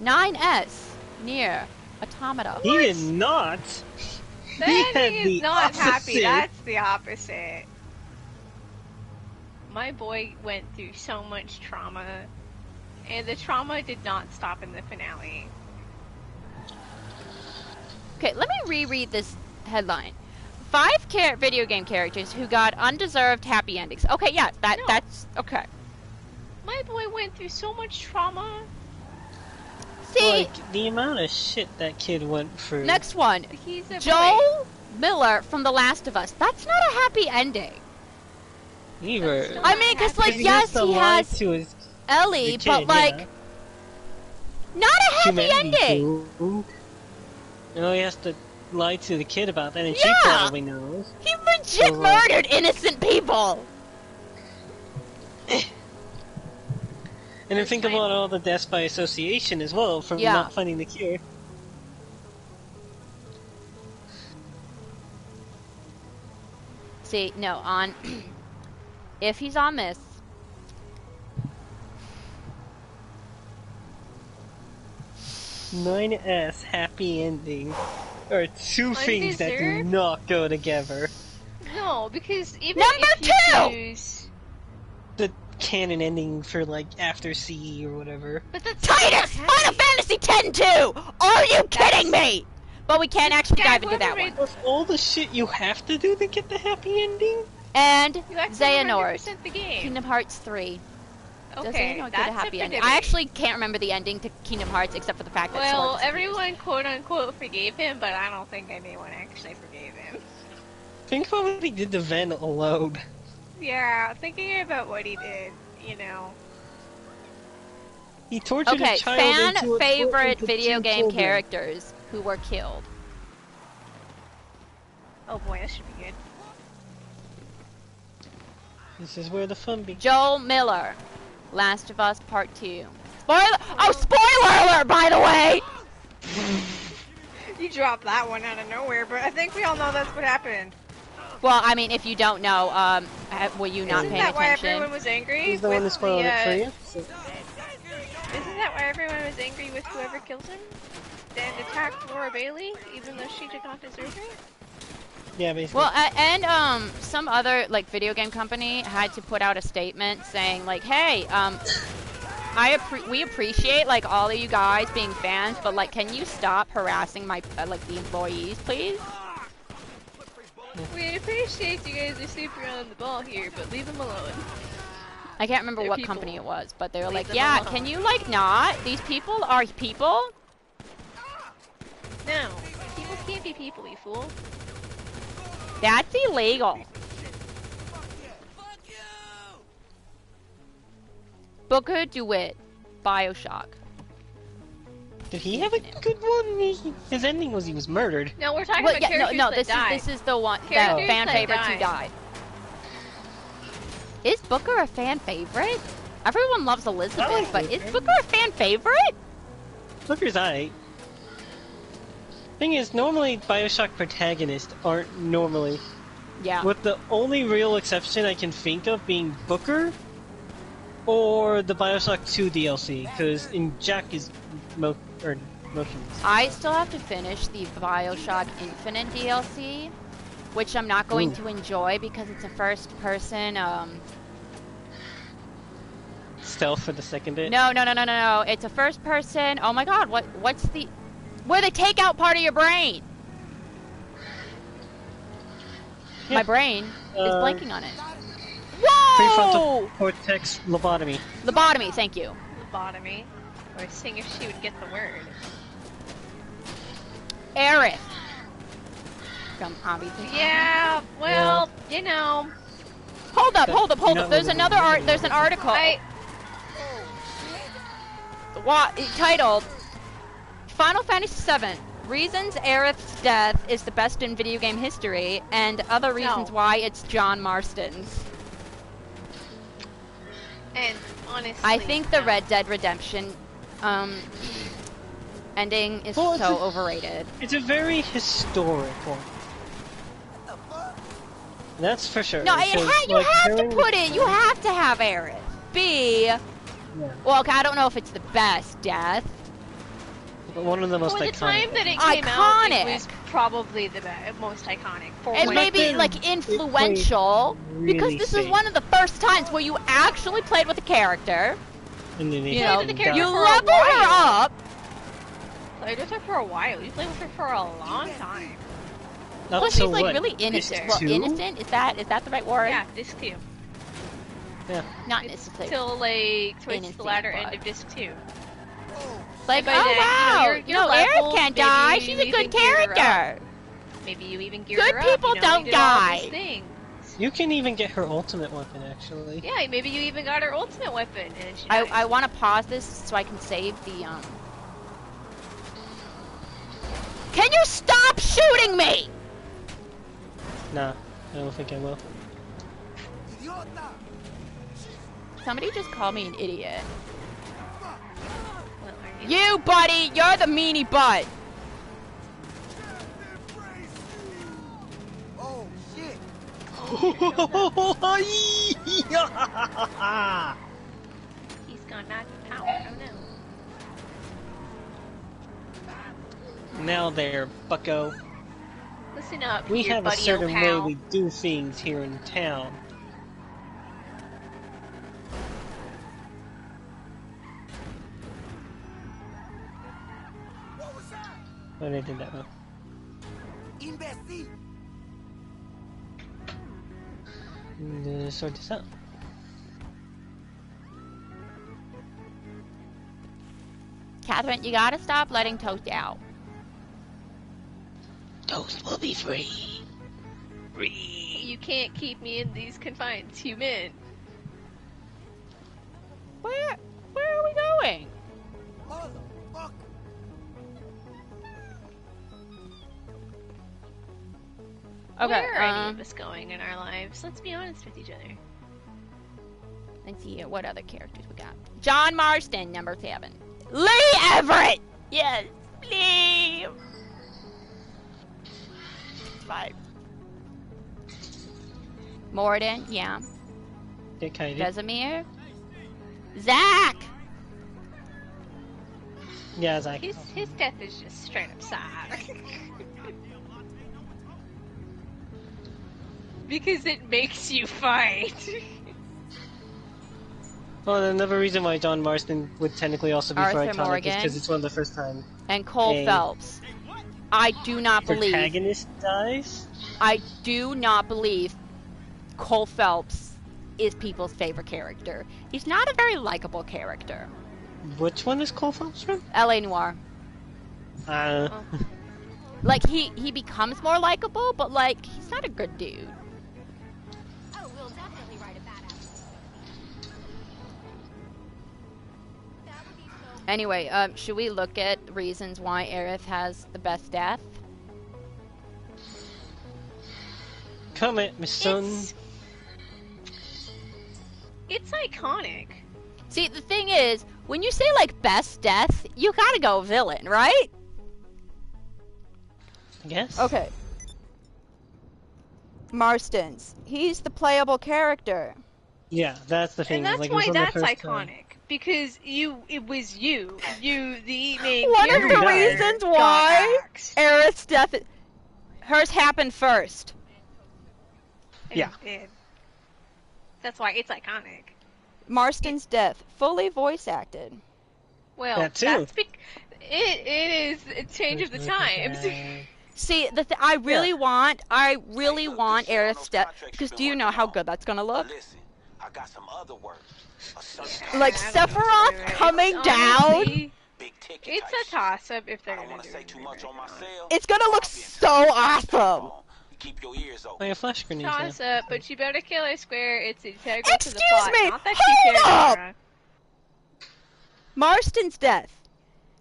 Speaker 1: not.
Speaker 3: 9S. Near. Automata.
Speaker 2: He did not.
Speaker 1: Then
Speaker 2: had
Speaker 1: he
Speaker 2: the
Speaker 1: is not happy.
Speaker 2: opposite.
Speaker 1: That's the opposite. My boy went through so much trauma, and the trauma did not stop in the finale.
Speaker 3: Okay, let me reread this headline. 5 video game characters who got undeserved happy endings. Okay, yeah, that's okay.
Speaker 1: My boy went through so much trauma.
Speaker 3: See,
Speaker 2: Like, the amount of shit that kid went through.
Speaker 3: next one.
Speaker 1: He's a boy.
Speaker 3: Joel Miller from The Last of Us. That's not a happy ending.
Speaker 2: Either.
Speaker 1: That's
Speaker 3: I mean, because, like, yes, he has
Speaker 2: to his
Speaker 3: Ellie,
Speaker 2: the kid,
Speaker 3: but, like,
Speaker 2: yeah.
Speaker 3: not a happy
Speaker 2: Humanity
Speaker 3: ending.
Speaker 2: too. You know, he has to lied to the kid about that, and
Speaker 3: Yeah!
Speaker 2: she probably knows.
Speaker 3: He legit murdered innocent people!
Speaker 2: And then think about all the deaths by association as well, from
Speaker 3: Yeah.
Speaker 2: not finding the cure.
Speaker 3: See, no, on... if he's on this...
Speaker 2: 9S happy ending are two things that do
Speaker 1: Undeserved?
Speaker 2: not go together.
Speaker 1: No, because even
Speaker 3: Number
Speaker 1: if you
Speaker 3: two!
Speaker 1: choose...
Speaker 2: The canon ending for like After C or whatever.
Speaker 1: But that's
Speaker 3: Titus!
Speaker 1: not
Speaker 3: Final
Speaker 1: happy.
Speaker 3: Fantasy X-2! Are you kidding me? But we can't actually
Speaker 1: Yeah,
Speaker 3: dive into that
Speaker 1: whoever
Speaker 3: one.
Speaker 1: made-
Speaker 2: With all the shit you have to do to get the happy ending?
Speaker 3: And
Speaker 1: You actually
Speaker 3: Xehanort.
Speaker 1: 100% the game.
Speaker 3: Kingdom Hearts 3. Does
Speaker 1: Okay,
Speaker 3: Xehanort get a
Speaker 1: that's
Speaker 3: happy
Speaker 1: up
Speaker 3: ending?
Speaker 1: for
Speaker 3: I
Speaker 1: debate.
Speaker 3: actually can't remember the ending to Kingdom Hearts except for the fact that
Speaker 1: Well,
Speaker 3: Sword disappears.
Speaker 1: everyone quote-unquote forgave him, but I don't think anyone actually forgave him.
Speaker 2: Think about what he did to Ven alone.
Speaker 1: Yeah, thinking about what he did, you know.
Speaker 2: He tortured
Speaker 3: Okay,
Speaker 2: a child
Speaker 3: fan
Speaker 2: into a
Speaker 3: favorite
Speaker 2: into
Speaker 3: video
Speaker 2: two
Speaker 3: game
Speaker 2: children.
Speaker 3: characters who were killed.
Speaker 1: Oh boy, this should be good.
Speaker 2: This is where the fun begins.
Speaker 3: Joel Miller, Last of Us Part 2. Spoiler! Oh, spoiler alert, by the way!
Speaker 1: You dropped that one out of nowhere, but I think we all know that's what happened.
Speaker 3: Well, I mean, if you don't know, were you not
Speaker 1: Isn't
Speaker 3: paying
Speaker 1: that why
Speaker 3: attention?
Speaker 1: everyone was angry?
Speaker 2: He's the one who
Speaker 1: with
Speaker 2: spoiled
Speaker 1: the,
Speaker 2: it for you. So,
Speaker 1: Isn't that why everyone was angry with whoever kills him? And attacked Laura Bailey, even though she took off his surgery?
Speaker 2: yeah, basically.
Speaker 3: Well, and some other like video game company had to put out a statement saying like, "Hey, we appreciate like all of you guys being fans, but like, can you stop harassing my like the employees, please?"
Speaker 1: We appreciate you guys are super on the ball here, but leave them alone.
Speaker 3: I can't remember
Speaker 1: They're
Speaker 3: what
Speaker 1: people.
Speaker 3: company it was, but they were
Speaker 1: Leave
Speaker 3: like,
Speaker 1: them
Speaker 3: "Yeah,
Speaker 1: alone."
Speaker 3: can you like not? These people are people."
Speaker 1: No, people can't be people, you fool.
Speaker 3: That's illegal. Booker DeWitt, BioShock.
Speaker 2: Did he have a good one? His ending was he was murdered.
Speaker 1: No, we're talking
Speaker 3: Well,
Speaker 1: about
Speaker 3: yeah,
Speaker 1: characters
Speaker 3: no,
Speaker 1: that died.
Speaker 3: this is the one that
Speaker 1: Characters
Speaker 3: fan
Speaker 1: that
Speaker 3: favorites who died. Is Booker a fan favorite? Everyone loves Elizabeth,
Speaker 2: I like
Speaker 3: but is
Speaker 2: Booker.
Speaker 3: Booker a fan favorite?
Speaker 2: Booker's eye. Thing is, normally Bioshock protagonists aren't normally.
Speaker 3: Yeah.
Speaker 2: With the only real exception I can think of being Booker or the Bioshock 2 DLC, because Jack is motionless.
Speaker 3: I still have to finish the BioShock Infinite DLC, which I'm not going
Speaker 2: Ooh.
Speaker 3: to enjoy because it's a first-person.
Speaker 2: Stealth for the second bit.
Speaker 3: No. It's a first-person. Oh my God! What's the? Where they take out part of your brain?
Speaker 2: Yeah.
Speaker 3: My brain is blanking on it.
Speaker 2: Prefrontal
Speaker 3: Whoa!
Speaker 2: cortex lobotomy.
Speaker 3: Lobotomy. Thank you.
Speaker 1: Lobotomy. I was seeing if she would get the word.
Speaker 3: Aerith. From obviously.
Speaker 1: Yeah, well, you know,
Speaker 3: Hold up.
Speaker 2: Not
Speaker 3: There's
Speaker 2: really
Speaker 3: another
Speaker 2: moving.
Speaker 3: There's an article.
Speaker 1: I
Speaker 3: Titled Final Fantasy VII. Reasons Aerith's death is the best in video game history, and other reasons
Speaker 1: No.
Speaker 3: why it's John Marston's.
Speaker 1: and honestly,
Speaker 3: I think the
Speaker 1: no.
Speaker 3: Red Dead Redemption ending is
Speaker 2: Well, it's
Speaker 3: so
Speaker 2: a-
Speaker 3: overrated.
Speaker 2: It's a very historic one. That's for sure.
Speaker 3: No,
Speaker 2: because,
Speaker 3: you
Speaker 2: like,
Speaker 3: have to
Speaker 2: during-
Speaker 3: put it. You have to have Aerith be.
Speaker 2: Yeah.
Speaker 3: Well, okay, I don't know if it's the best death.
Speaker 2: But one of the most
Speaker 1: For the
Speaker 2: iconic.
Speaker 1: time that it came out,
Speaker 3: Iconic.
Speaker 1: it was probably the most iconic. For
Speaker 3: And
Speaker 1: when-
Speaker 3: maybe
Speaker 2: then,
Speaker 3: like
Speaker 2: it
Speaker 3: influential
Speaker 2: played
Speaker 3: because
Speaker 2: really
Speaker 3: this
Speaker 2: safe.
Speaker 3: is one of the first times where you actually played with a character.
Speaker 2: And then
Speaker 3: You
Speaker 1: played
Speaker 3: know,
Speaker 1: with the character
Speaker 3: you
Speaker 1: for a
Speaker 3: level her
Speaker 1: while.
Speaker 3: up.
Speaker 1: played with her for a while. You played with her for a long time.
Speaker 2: Up
Speaker 3: Plus,
Speaker 2: to
Speaker 3: she's like
Speaker 2: what,
Speaker 3: really innocent.
Speaker 1: Disc
Speaker 3: Well,
Speaker 2: two?
Speaker 3: innocent is that the right word?
Speaker 1: Yeah, disc 2.
Speaker 2: Yeah.
Speaker 3: Not
Speaker 1: It's
Speaker 3: innocent.
Speaker 1: till like towards
Speaker 3: Innocent,
Speaker 1: the latter
Speaker 3: but-
Speaker 1: end of disc 2.
Speaker 3: Like,
Speaker 1: by
Speaker 3: oh
Speaker 1: then,
Speaker 3: wow,
Speaker 1: your
Speaker 3: Aerith
Speaker 1: level,
Speaker 3: can't
Speaker 1: maybe
Speaker 3: die.
Speaker 1: you
Speaker 3: She's a
Speaker 1: even
Speaker 3: good
Speaker 1: geared her up.
Speaker 3: character.
Speaker 1: Maybe you even geared
Speaker 3: Good
Speaker 1: her up.
Speaker 3: people
Speaker 1: you know,
Speaker 3: don't
Speaker 1: you did all
Speaker 3: die.
Speaker 1: these things.
Speaker 2: You can even get her ultimate weapon, actually.
Speaker 1: Yeah, maybe you even got her ultimate weapon, and then she died.
Speaker 3: I want to pause this so I can save the Can you stop stop shooting me!
Speaker 2: Nah, I don't think I will.
Speaker 3: Somebody just called me an idiot.
Speaker 1: Well, aren't you?
Speaker 3: You, buddy! You're the meanie butt!
Speaker 4: Oh, shit.
Speaker 1: He's gonna knock the power. Oh no.
Speaker 2: Now there, bucko.
Speaker 1: Listen up,
Speaker 2: We
Speaker 1: your
Speaker 2: have a
Speaker 1: buddy
Speaker 2: certain way
Speaker 1: pal.
Speaker 2: we do things here in town. Oh, they did that one.
Speaker 4: Imbecile.
Speaker 2: Sort this out.
Speaker 3: Catherine, you gotta stop letting Toast out.
Speaker 2: Toast will be free. Free.
Speaker 1: You can't keep me in these confines, human.
Speaker 3: Where are we going?
Speaker 4: Motherfucker.
Speaker 3: Okay,
Speaker 1: Where are any of us going in our lives? Let's be honest with each other.
Speaker 3: let's see what other characters we got. John Marston, number 7. Lee Everett! Yes, Lee! 5. Morden, yeah.
Speaker 2: Get kited.
Speaker 3: Vesemir. Zach!
Speaker 2: Yeah, Zach.
Speaker 1: His death is just straight up sad. Because it makes you fight.
Speaker 2: Well, another reason why John Marston would technically also be
Speaker 3: Arthur
Speaker 2: for iconic
Speaker 3: Morgan.
Speaker 2: is because it's one of the first time
Speaker 3: And Cole
Speaker 2: Hey.
Speaker 3: Phelps. I do not believe.
Speaker 2: protagonist dies.
Speaker 3: I do not believe Cole Phelps is people's favorite character. He's not a very likable character.
Speaker 2: Which one is Cole Phelps from?
Speaker 3: L.A. Noir.
Speaker 2: Uh,
Speaker 3: Like, he becomes more likable, but, like, he's not a good dude.
Speaker 6: Oh, we'll definitely write a badass. That would be so.
Speaker 3: Anyway, should we look at reasons why Aerith has the best death?
Speaker 2: come at me, son.
Speaker 1: It's iconic.
Speaker 3: See, the thing is, when you say, like, best death, you gotta go villain, right?
Speaker 2: I guess.
Speaker 3: Okay. Marston's. He's the playable character.
Speaker 2: Yeah, that's the thing.
Speaker 1: And that's
Speaker 2: like, it was
Speaker 1: why
Speaker 2: one of
Speaker 1: that's
Speaker 2: the first
Speaker 1: iconic.
Speaker 2: time.
Speaker 1: Because it was you, the main
Speaker 3: One of the
Speaker 1: character,
Speaker 3: reasons
Speaker 1: got
Speaker 3: why
Speaker 1: axed.
Speaker 3: Aerith's death hers happened first.
Speaker 1: And
Speaker 2: Yeah.
Speaker 1: it did. That's why it's iconic.
Speaker 3: Marston's death, fully voice acted.
Speaker 1: Well,
Speaker 2: That too.
Speaker 1: that's it is a change of the times.
Speaker 3: See, I really want Aerith's death, because do you know how good that's gonna look?
Speaker 8: Listen, I got some other work.
Speaker 3: Like
Speaker 1: I don't know
Speaker 3: Sephiroth
Speaker 1: if it's
Speaker 3: coming
Speaker 1: right.
Speaker 3: down.
Speaker 1: Honestly,
Speaker 8: Big ticket
Speaker 1: it's
Speaker 8: type
Speaker 1: a toss-up if they're
Speaker 8: shit. I don't
Speaker 1: gonna
Speaker 8: want
Speaker 1: do
Speaker 8: to say
Speaker 1: it.
Speaker 8: too much on myself.
Speaker 3: It's gonna look so awesome.
Speaker 8: Keep your ears open.
Speaker 2: Like a flash grenade. Yeah.
Speaker 1: Toss-up, but you better kill her square. It's integral to the
Speaker 3: Excuse
Speaker 1: plot.
Speaker 3: me,
Speaker 1: Not that
Speaker 3: hold
Speaker 1: you care
Speaker 3: up!
Speaker 1: about her.
Speaker 3: Marston's death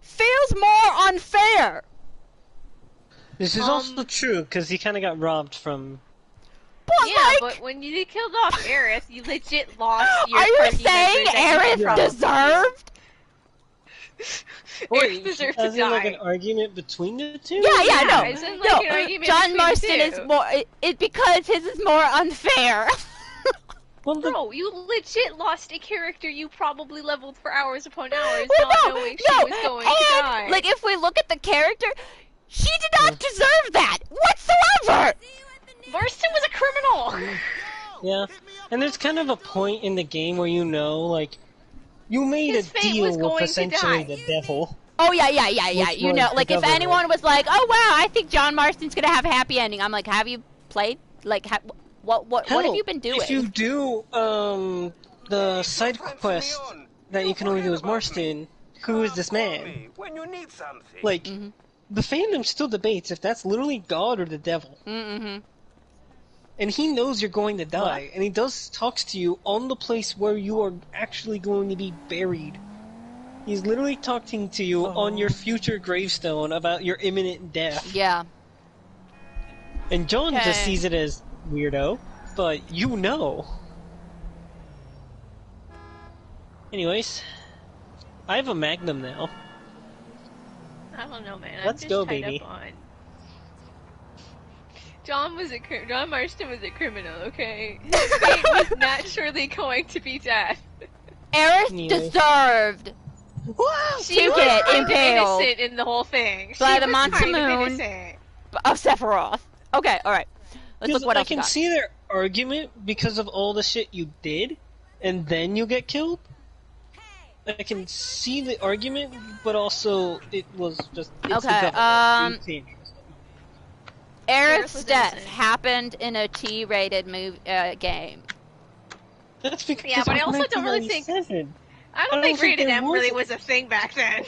Speaker 3: feels more unfair.
Speaker 2: This is also true because he kind of got robbed from.
Speaker 3: But
Speaker 1: Yeah,
Speaker 3: like,
Speaker 1: but when you killed off Aerith, you legit lost your
Speaker 3: are you
Speaker 1: party
Speaker 3: saying
Speaker 1: members that you
Speaker 3: Aerith
Speaker 1: probably-
Speaker 3: deserved?
Speaker 1: Aerith deserved to
Speaker 2: as in, like an
Speaker 1: die.
Speaker 2: argument between the two?
Speaker 3: Yeah, no.
Speaker 1: As in, like, an argument
Speaker 3: John
Speaker 1: between
Speaker 3: Marston
Speaker 1: the
Speaker 3: is
Speaker 1: two.
Speaker 3: more it because his is more unfair.
Speaker 2: Well, the,
Speaker 1: Bro, you legit lost a character you probably leveled for hours upon hours,
Speaker 3: Well,
Speaker 1: not
Speaker 3: no,
Speaker 1: knowing
Speaker 3: no,
Speaker 1: she was going to
Speaker 3: and,
Speaker 1: die.
Speaker 3: like, if we look at the character, she did not deserve that whatsoever.
Speaker 1: Marston was a criminal!
Speaker 2: yeah, and there's kind of a point in the game where you know, like, you made
Speaker 1: His
Speaker 2: a
Speaker 1: fate
Speaker 2: deal
Speaker 1: was
Speaker 2: with
Speaker 1: going to
Speaker 2: essentially
Speaker 1: die.
Speaker 2: the devil.
Speaker 3: Oh yeah.
Speaker 2: Which
Speaker 3: You
Speaker 2: was
Speaker 3: know,
Speaker 2: the
Speaker 3: like if
Speaker 2: government.
Speaker 3: anyone was like, "Oh wow, I think John Marston's gonna have a happy ending," I'm like, "Have you played? Like, what have you been doing?"
Speaker 2: If you do the side quest that you can only do as Marston, who is this man?
Speaker 8: When you need something.
Speaker 2: Like,
Speaker 3: Mm-hmm.
Speaker 2: the fandom still debates if that's literally God or the devil.
Speaker 3: Mm-hmm.
Speaker 2: And he knows you're going to die, and he talks to you on the place where you are actually going to be buried. He's literally talking to you on your future gravestone about your imminent death.
Speaker 3: Yeah.
Speaker 2: And John just
Speaker 3: Okay.
Speaker 2: sees it as weirdo, but you know. Anyways, I have a Magnum now.
Speaker 1: I don't know, man.
Speaker 2: Let's
Speaker 1: I'm just
Speaker 2: go,
Speaker 1: tied
Speaker 2: baby.
Speaker 1: up on. John Marston was a criminal, okay? His fate was naturally going to be death.
Speaker 3: Aerith
Speaker 2: Anyway.
Speaker 3: deserved
Speaker 1: She
Speaker 3: to
Speaker 1: was
Speaker 3: get
Speaker 1: kind of
Speaker 3: impaled
Speaker 1: innocent in the whole thing.
Speaker 3: by
Speaker 1: She
Speaker 3: the
Speaker 1: was
Speaker 3: Monster
Speaker 1: kind of
Speaker 3: Moon.
Speaker 1: innocent.
Speaker 3: of Sephiroth. Okay, alright. Let's
Speaker 2: Because
Speaker 3: look what
Speaker 2: I
Speaker 3: else we
Speaker 2: can
Speaker 3: got.
Speaker 2: see their argument because of all the shit you did, and then you get killed. I can see the argument, but also it was just it's the
Speaker 3: Okay,
Speaker 2: government. You can't trust them.
Speaker 3: Aerith's
Speaker 1: was
Speaker 3: death
Speaker 1: innocent.
Speaker 3: happened in a T-rated game.
Speaker 2: That's because
Speaker 1: Yeah, but I
Speaker 2: of
Speaker 1: also don't really think-
Speaker 2: 1997.
Speaker 1: I don't think
Speaker 2: think
Speaker 1: Rated
Speaker 2: there
Speaker 1: M
Speaker 2: was
Speaker 1: really
Speaker 2: a-
Speaker 1: was a thing back then.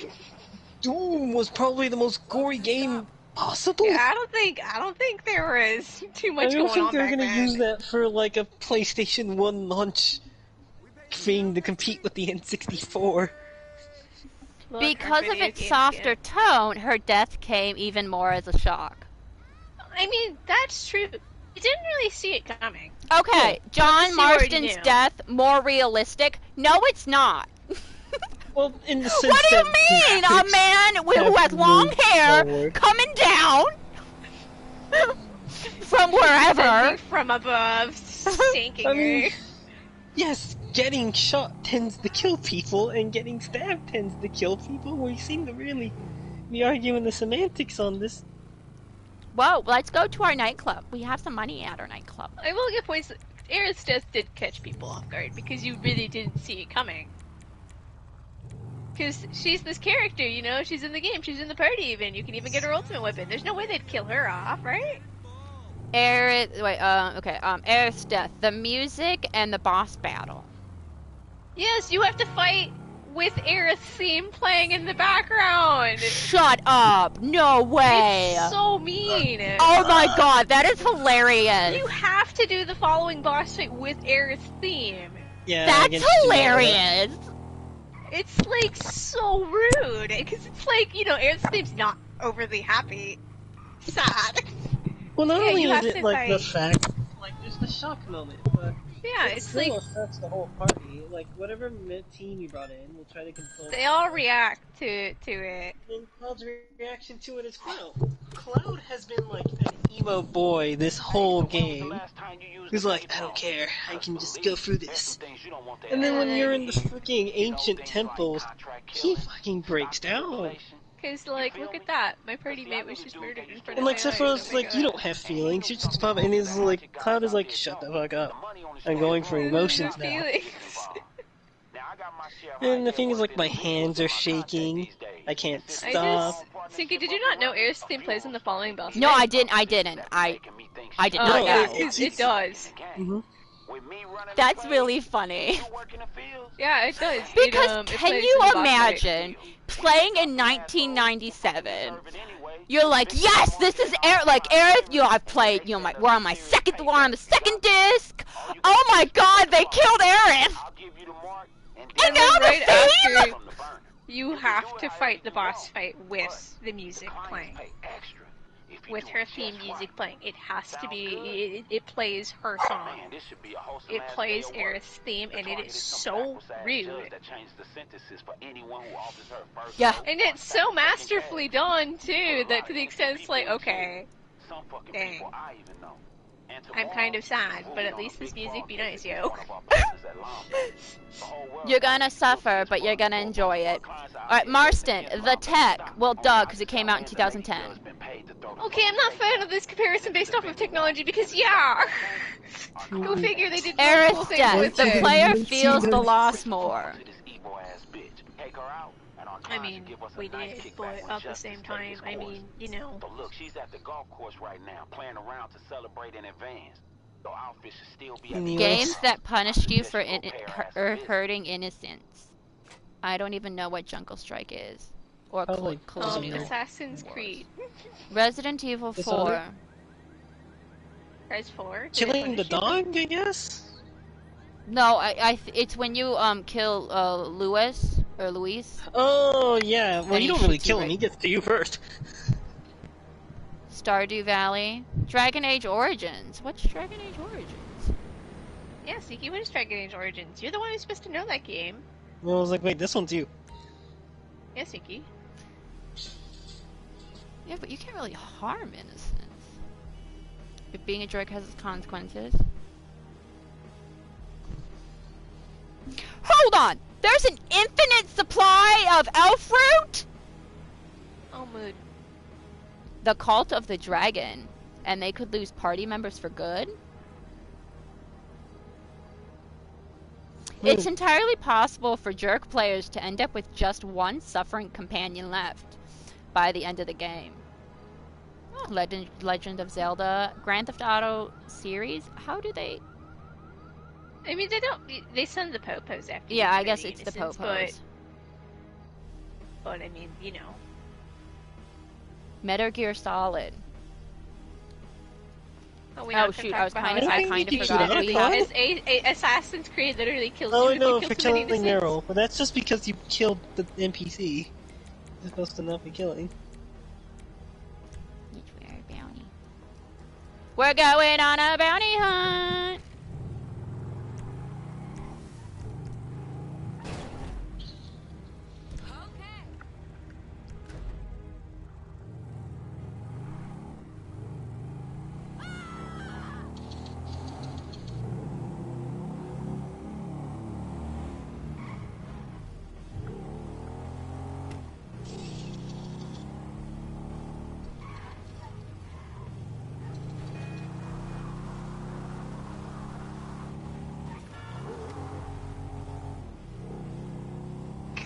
Speaker 2: Doom was probably the most gory game possible.
Speaker 1: Yeah, I don't think there was too
Speaker 2: I
Speaker 1: much
Speaker 2: don't
Speaker 1: going
Speaker 2: think
Speaker 1: on
Speaker 2: they're
Speaker 1: back
Speaker 2: gonna
Speaker 1: then.
Speaker 2: use that for like a PlayStation 1 launch thing to compete with the N64.
Speaker 1: Look,
Speaker 3: Because
Speaker 1: our
Speaker 3: of
Speaker 1: video
Speaker 3: its
Speaker 1: games
Speaker 3: softer
Speaker 1: get-
Speaker 3: tone, her death came even more as a shock.
Speaker 1: I mean, that's true. You didn't really see it coming.
Speaker 3: Okay, John
Speaker 1: you already
Speaker 3: Marston's
Speaker 1: knew.
Speaker 3: death more realistic? No, it's not.
Speaker 2: Well, in the sense
Speaker 3: What do you
Speaker 2: that
Speaker 3: mean? A
Speaker 2: graphics
Speaker 3: man who
Speaker 2: have
Speaker 3: has long
Speaker 2: moved
Speaker 3: hair
Speaker 2: forward.
Speaker 3: coming down from wherever.
Speaker 1: Descending from above, sinking
Speaker 2: I mean,
Speaker 1: her.
Speaker 2: yes, getting shot tends to kill people, and getting stabbed tends to kill people. We seem to really be arguing the semantics on this.
Speaker 3: Whoa, let's go to our nightclub. We have some money at our nightclub.
Speaker 1: I will get points. Aerith's death did catch people off guard because you really didn't see it coming. Because she's this character, you know? She's in the game. She's in the party even. You can even get her ultimate weapon. There's no way they'd kill her off, right?
Speaker 3: Aerith's death. The music and the boss battle.
Speaker 1: Yes, you have to fight with Aerith's theme playing in the background.
Speaker 3: Shut up! No way!
Speaker 1: It's so mean.
Speaker 3: Oh my god, that is hilarious!
Speaker 1: You have to do the following boss fight with Aerith's theme.
Speaker 2: Yeah,
Speaker 3: That's
Speaker 2: against Yunalescka.
Speaker 3: hilarious!
Speaker 1: It's like so rude because it's like, you know, Aerith's theme's not overly happy. Sad.
Speaker 2: Well, not
Speaker 1: Yeah,
Speaker 2: only
Speaker 1: you
Speaker 2: is
Speaker 1: have
Speaker 2: it
Speaker 1: to
Speaker 2: like the
Speaker 1: fight.
Speaker 2: fact, like there's the shock moment, but
Speaker 1: Yeah,
Speaker 2: it
Speaker 1: it's
Speaker 2: still
Speaker 1: like
Speaker 2: affects the whole party. Like whatever team you brought in, will try to control.
Speaker 1: they all react to it.
Speaker 2: And Cloud's reaction to it is well. Cloud has been like an emo boy this whole game. Who's like, I don't care, I can just go through this. And then when you're in the freaking ancient temples, he fucking breaks down.
Speaker 1: Cause like, look at that, my party mate was just murdered in front
Speaker 2: And
Speaker 1: of
Speaker 2: like
Speaker 1: my eyes.
Speaker 2: Sephiroth's
Speaker 1: Oh my
Speaker 2: like, you
Speaker 1: God.
Speaker 2: don't have feelings, you're just pop. And he's like, Cloud is like, shut the fuck up. I'm going for emotions now.
Speaker 1: Feelings.
Speaker 2: And the thing is, like, my hands are shaking. I can't stop.
Speaker 1: Sinky, did you not know Air's theme plays in the following boss
Speaker 3: No,
Speaker 1: fight?
Speaker 3: I didn't. I did
Speaker 1: Oh,
Speaker 3: not
Speaker 1: yeah,
Speaker 3: know.
Speaker 1: it does.
Speaker 2: Mhm.
Speaker 3: That's really funny.
Speaker 1: Yeah, it does.
Speaker 3: Because
Speaker 1: it
Speaker 3: can
Speaker 1: plays
Speaker 3: you
Speaker 1: in the boss fight.
Speaker 3: imagine playing in 1997? You're like, yes, this is Aerith. You know, I've played. You know, we're on the second disc. Oh my God, they killed Aerith. And now
Speaker 1: then right
Speaker 3: the theme.
Speaker 1: after, you have to fight the boss fight with the music playing. With her theme music playing. It has to be, it plays her song. It plays Aerith's theme, and it is so rude.
Speaker 3: Yeah.
Speaker 1: And it's so masterfully done, too, that to the extent it's like, okay, dang. I'm kind of sad, but at least this music be nice, yo.
Speaker 3: You're gonna suffer, but you're gonna enjoy it. Alright, Marston, the tech. Well, duh, because it came out in 2010.
Speaker 1: Okay, I'm not a fan of this comparison based off of technology because, yeah! Go figure they did more cool
Speaker 3: Aerith's
Speaker 1: things
Speaker 3: death.
Speaker 1: with
Speaker 3: The
Speaker 1: it.
Speaker 3: player feels the loss more.
Speaker 1: I mean, we did, but at the same time, I mean, you know.
Speaker 8: But look, she's at the golf course right now, playing around to celebrate in advance. So outfit should still be at the
Speaker 3: Games that punished you for hurting innocence. I don't even know what Jungle Strike is. Or
Speaker 2: Probably
Speaker 3: Collision.
Speaker 1: Assassin's Creed.
Speaker 3: Resident Evil 4.
Speaker 2: Dishonored?
Speaker 1: Rise 4?
Speaker 2: Killing the dog, I guess?
Speaker 3: No, it's when you kill Luis or Luis.
Speaker 2: Oh, yeah. Well,
Speaker 3: And
Speaker 2: you
Speaker 3: he
Speaker 2: don't really
Speaker 3: shoots you
Speaker 2: kill him,
Speaker 3: right-
Speaker 2: he gets to you first.
Speaker 3: Stardew Valley. Dragon Age Origins. What's Dragon Age Origins?
Speaker 1: Yeah, Sinky, what is Dragon Age Origins? You're the one who's supposed to know that game.
Speaker 2: And I was like, wait, this one's you.
Speaker 1: Yeah, Sinky.
Speaker 3: Yeah, but you can't really harm innocence. But being a jerk has its consequences. Hold on! There's an infinite supply of elf fruit?!
Speaker 1: Oh, mood.
Speaker 3: The Cult of the Dragon. And they could lose party members for good? It's entirely possible for jerk players to end up with just one suffering companion left by the end of the game. Legend of Zelda, Grand Theft Auto series. How do they?
Speaker 1: I mean, they don't. They send the popos after.
Speaker 3: Yeah, I
Speaker 1: you
Speaker 3: guess
Speaker 1: the
Speaker 3: it's the
Speaker 1: innocence,
Speaker 3: popos.
Speaker 1: But I mean, you know.
Speaker 3: Metal Gear Solid.
Speaker 1: Oh
Speaker 3: shoot! I kind of
Speaker 2: you
Speaker 3: forgot.
Speaker 2: should
Speaker 3: We
Speaker 2: have
Speaker 3: have
Speaker 1: Assassin's Creed literally kills
Speaker 2: Oh,
Speaker 1: you.
Speaker 2: no,
Speaker 1: if you
Speaker 2: for
Speaker 1: kill someone
Speaker 2: killing
Speaker 1: innocent.
Speaker 2: Meryl. But that's just because you killed the NPC. You're supposed to not be killing.
Speaker 3: bounty. We're going on a bounty hunt.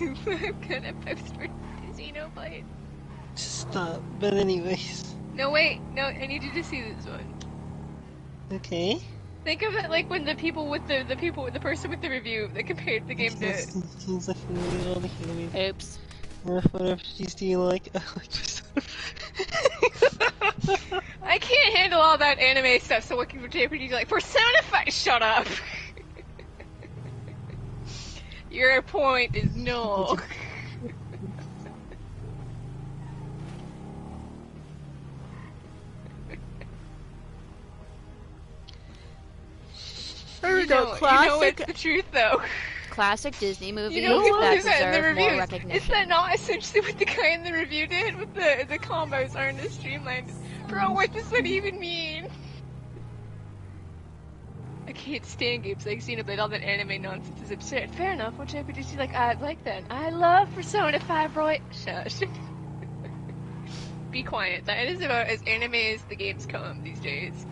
Speaker 1: I'm gonna post for Xenoblade.
Speaker 2: Stop. But anyways.
Speaker 1: No, wait. No, I need you to see this one.
Speaker 2: Okay.
Speaker 1: Think of it like when the people with the person with the review that compared the game to.
Speaker 2: Seems like all the humans.
Speaker 3: Oops.
Speaker 2: Whatever she's doing, like
Speaker 1: I can't handle all that anime stuff, so looking for JPGs like Persona 5. Shut up. Your point is no.
Speaker 3: There we
Speaker 1: You
Speaker 3: go.
Speaker 1: know
Speaker 3: Classic.
Speaker 1: it's the truth, though.
Speaker 3: Classic Disney movies
Speaker 1: You know people
Speaker 3: that
Speaker 1: do that in the
Speaker 3: deserve more
Speaker 1: reviews.
Speaker 3: recognition.
Speaker 1: Is that not essentially what the guy in the review did? With the combos aren't as streamlined. Bro, what does that even mean? I can't stand games like Xenoblade. All that anime nonsense is absurd. Fair enough. What type of did you like? I like that. I love Persona 5, Roy. Shush. Be quiet. That is about as anime as the games come these days.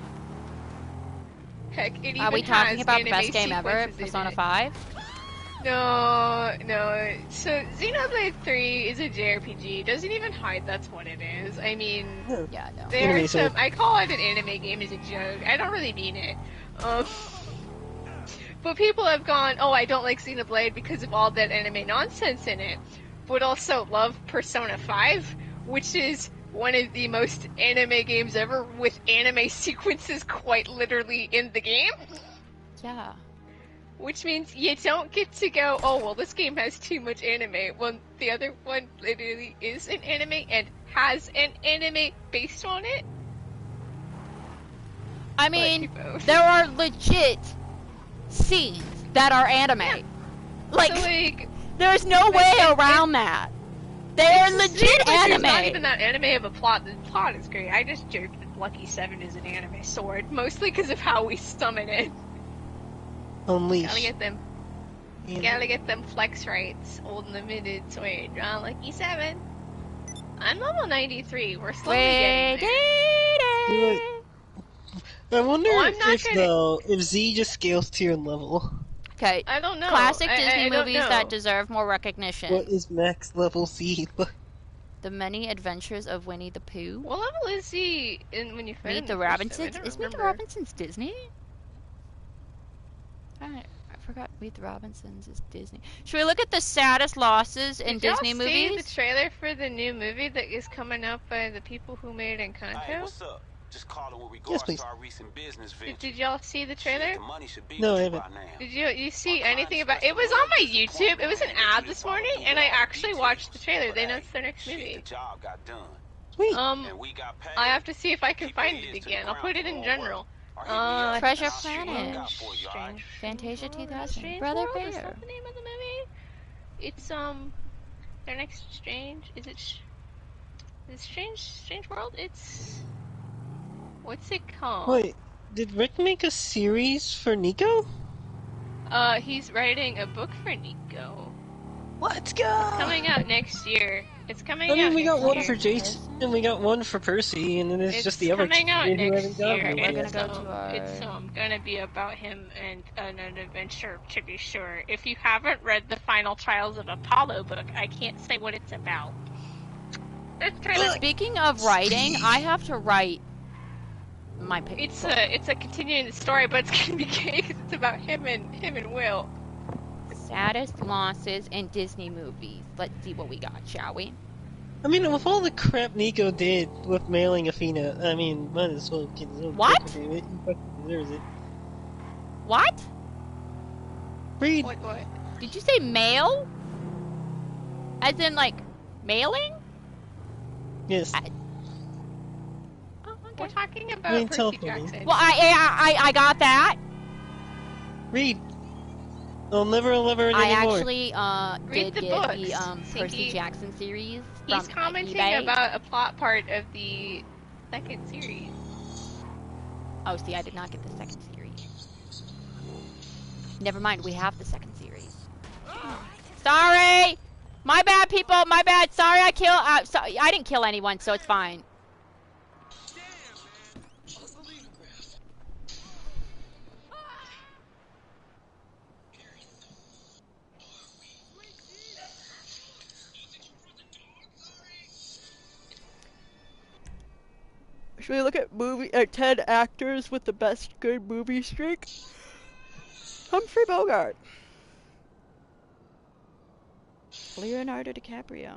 Speaker 1: Heck, it even
Speaker 3: Are we talking
Speaker 1: has
Speaker 3: about the
Speaker 1: anime
Speaker 3: best game ever,
Speaker 1: sequences in
Speaker 3: Persona
Speaker 1: it.
Speaker 3: 5?
Speaker 1: No. So Xenoblade 3 is a JRPG. Doesn't even hide that's what it is. I mean,
Speaker 3: Yeah, no.
Speaker 1: there are
Speaker 2: Anime, so-
Speaker 1: some. I call it an anime game as a joke. I don't really mean it. But people have gone, oh, I don't like Xenoblade because of all that anime nonsense in it. But also love Persona 5, which is one of the most anime games ever, with anime sequences quite literally in the game.
Speaker 3: Yeah.
Speaker 1: Which means you don't get to go, oh, well, this game has too much anime, when the other one literally is an anime and has an anime based on it.
Speaker 3: I mean,
Speaker 1: both.
Speaker 3: there are legit scenes that are anime.
Speaker 1: Yeah.
Speaker 3: Like,
Speaker 1: So, like,
Speaker 3: there's no way around that. They are legit
Speaker 1: Xenoblade
Speaker 3: anime.
Speaker 1: There's not even that anime of a plot. The plot is great. I just joked that Lucky 7 is an anime sword, mostly because of how we summon it.
Speaker 2: Unleash.
Speaker 1: Gotta get them flex rates. Old and limited sword. Draw Lucky 7. I'm level 93. We're slowly getting there.
Speaker 2: I wonder
Speaker 1: I'm not
Speaker 2: if Z just scales to your level.
Speaker 3: Okay.
Speaker 1: I don't know.
Speaker 3: Classic
Speaker 1: I
Speaker 3: Disney
Speaker 1: don't
Speaker 3: movies
Speaker 1: know.
Speaker 3: that deserve more recognition.
Speaker 2: What is max level Z?
Speaker 3: The Many Adventures of Winnie the Pooh.
Speaker 1: What level is he in when you fight him
Speaker 3: Meet the
Speaker 1: first time? I
Speaker 3: Robinsons.
Speaker 1: don't
Speaker 3: Is Meet the
Speaker 1: remember.
Speaker 3: Robinsons Disney? I forgot Meet the Robinsons is Disney. Should we look at the saddest losses in
Speaker 1: Did y'all
Speaker 3: Disney
Speaker 1: see
Speaker 3: movies?
Speaker 1: the trailer for the new movie that is coming out by the people who made
Speaker 8: Hey,
Speaker 1: Encanto?
Speaker 8: what's up? Just calling with regards
Speaker 2: please.
Speaker 8: to our recent business venture.
Speaker 1: Did y'all see the trailer?
Speaker 8: The money should be
Speaker 2: No,
Speaker 8: with
Speaker 2: I
Speaker 8: you
Speaker 2: haven't.
Speaker 8: by now.
Speaker 1: Did you see anything about it? Was on my YouTube. It was an ad this morning, and I actually watched the trailer. They announced their next
Speaker 8: Shit,
Speaker 1: movie.
Speaker 8: The job got done.
Speaker 2: Sweet.
Speaker 7: And we got paid.
Speaker 1: I have to see if I can
Speaker 7: Keep
Speaker 1: find
Speaker 7: your
Speaker 1: it
Speaker 7: ears to the
Speaker 1: again. I'll
Speaker 7: ground
Speaker 1: put it
Speaker 7: for
Speaker 1: in
Speaker 7: more
Speaker 1: general.
Speaker 7: work. Or hit me up, and
Speaker 3: Treasure
Speaker 7: I'll see what I
Speaker 3: Planet.
Speaker 7: got for you, alright?
Speaker 3: Fantasia 2000.
Speaker 1: Strange
Speaker 3: Brother
Speaker 1: World? Is
Speaker 3: Bear.
Speaker 1: that the name of the movie? It's their next Strange. Is it Strange World? It's what's it called?
Speaker 2: Wait, did Rick make a series for Nico?
Speaker 1: He's writing a book for Nico.
Speaker 2: Let's go!
Speaker 1: It's coming out next year. It's coming
Speaker 2: I mean,
Speaker 1: out
Speaker 2: we got
Speaker 1: next
Speaker 2: one
Speaker 1: year.
Speaker 2: for Jason, and we got one for Percy, and then there's
Speaker 1: It's
Speaker 2: just the other
Speaker 1: coming out
Speaker 2: kid who
Speaker 1: next
Speaker 2: hasn't gotten
Speaker 1: year.
Speaker 2: it
Speaker 3: We're
Speaker 2: yet.
Speaker 3: gonna go to our...
Speaker 1: It's gonna be about him and an adventure, to be sure. If you haven't read the Final Trials of Apollo book, I can't say what it's about.
Speaker 3: Speaking of writing, I have to write my picture.
Speaker 1: It's a continuing the story, but it's gonna be gay because it's about him and Will.
Speaker 3: Saddest losses in Disney movies. Let's see what we got, shall we?
Speaker 2: I mean, with all the crap Nico did with mailing Athena, I mean, might as well get his own
Speaker 3: What?
Speaker 2: book, damn it. He fucking deserves it.
Speaker 3: What?
Speaker 2: Read.
Speaker 1: What?
Speaker 3: Did you say mail? As in, like, mailing?
Speaker 2: Yes.
Speaker 3: Oh,
Speaker 1: We're
Speaker 3: okay.
Speaker 1: talking about
Speaker 2: I mean,
Speaker 1: Percy
Speaker 2: telephone.
Speaker 1: Jackson.
Speaker 3: Well, I got that.
Speaker 2: Read. I'll never elaborate
Speaker 3: I
Speaker 2: anymore.
Speaker 3: actually
Speaker 1: Read
Speaker 3: did
Speaker 1: the
Speaker 3: get
Speaker 1: books,
Speaker 3: the Percy
Speaker 1: Sinky.
Speaker 3: Jackson series
Speaker 1: He's
Speaker 3: from
Speaker 1: commenting
Speaker 3: eBay.
Speaker 1: about a plot part of the second series.
Speaker 3: Oh, see, I did not get the second series. Never mind, we have the second series. Sorry! My bad, people, my bad. Sorry I I didn't kill anyone, so it's fine. Should we look at 10 actors with the best good movie streak? Humphrey Bogart. Leonardo DiCaprio.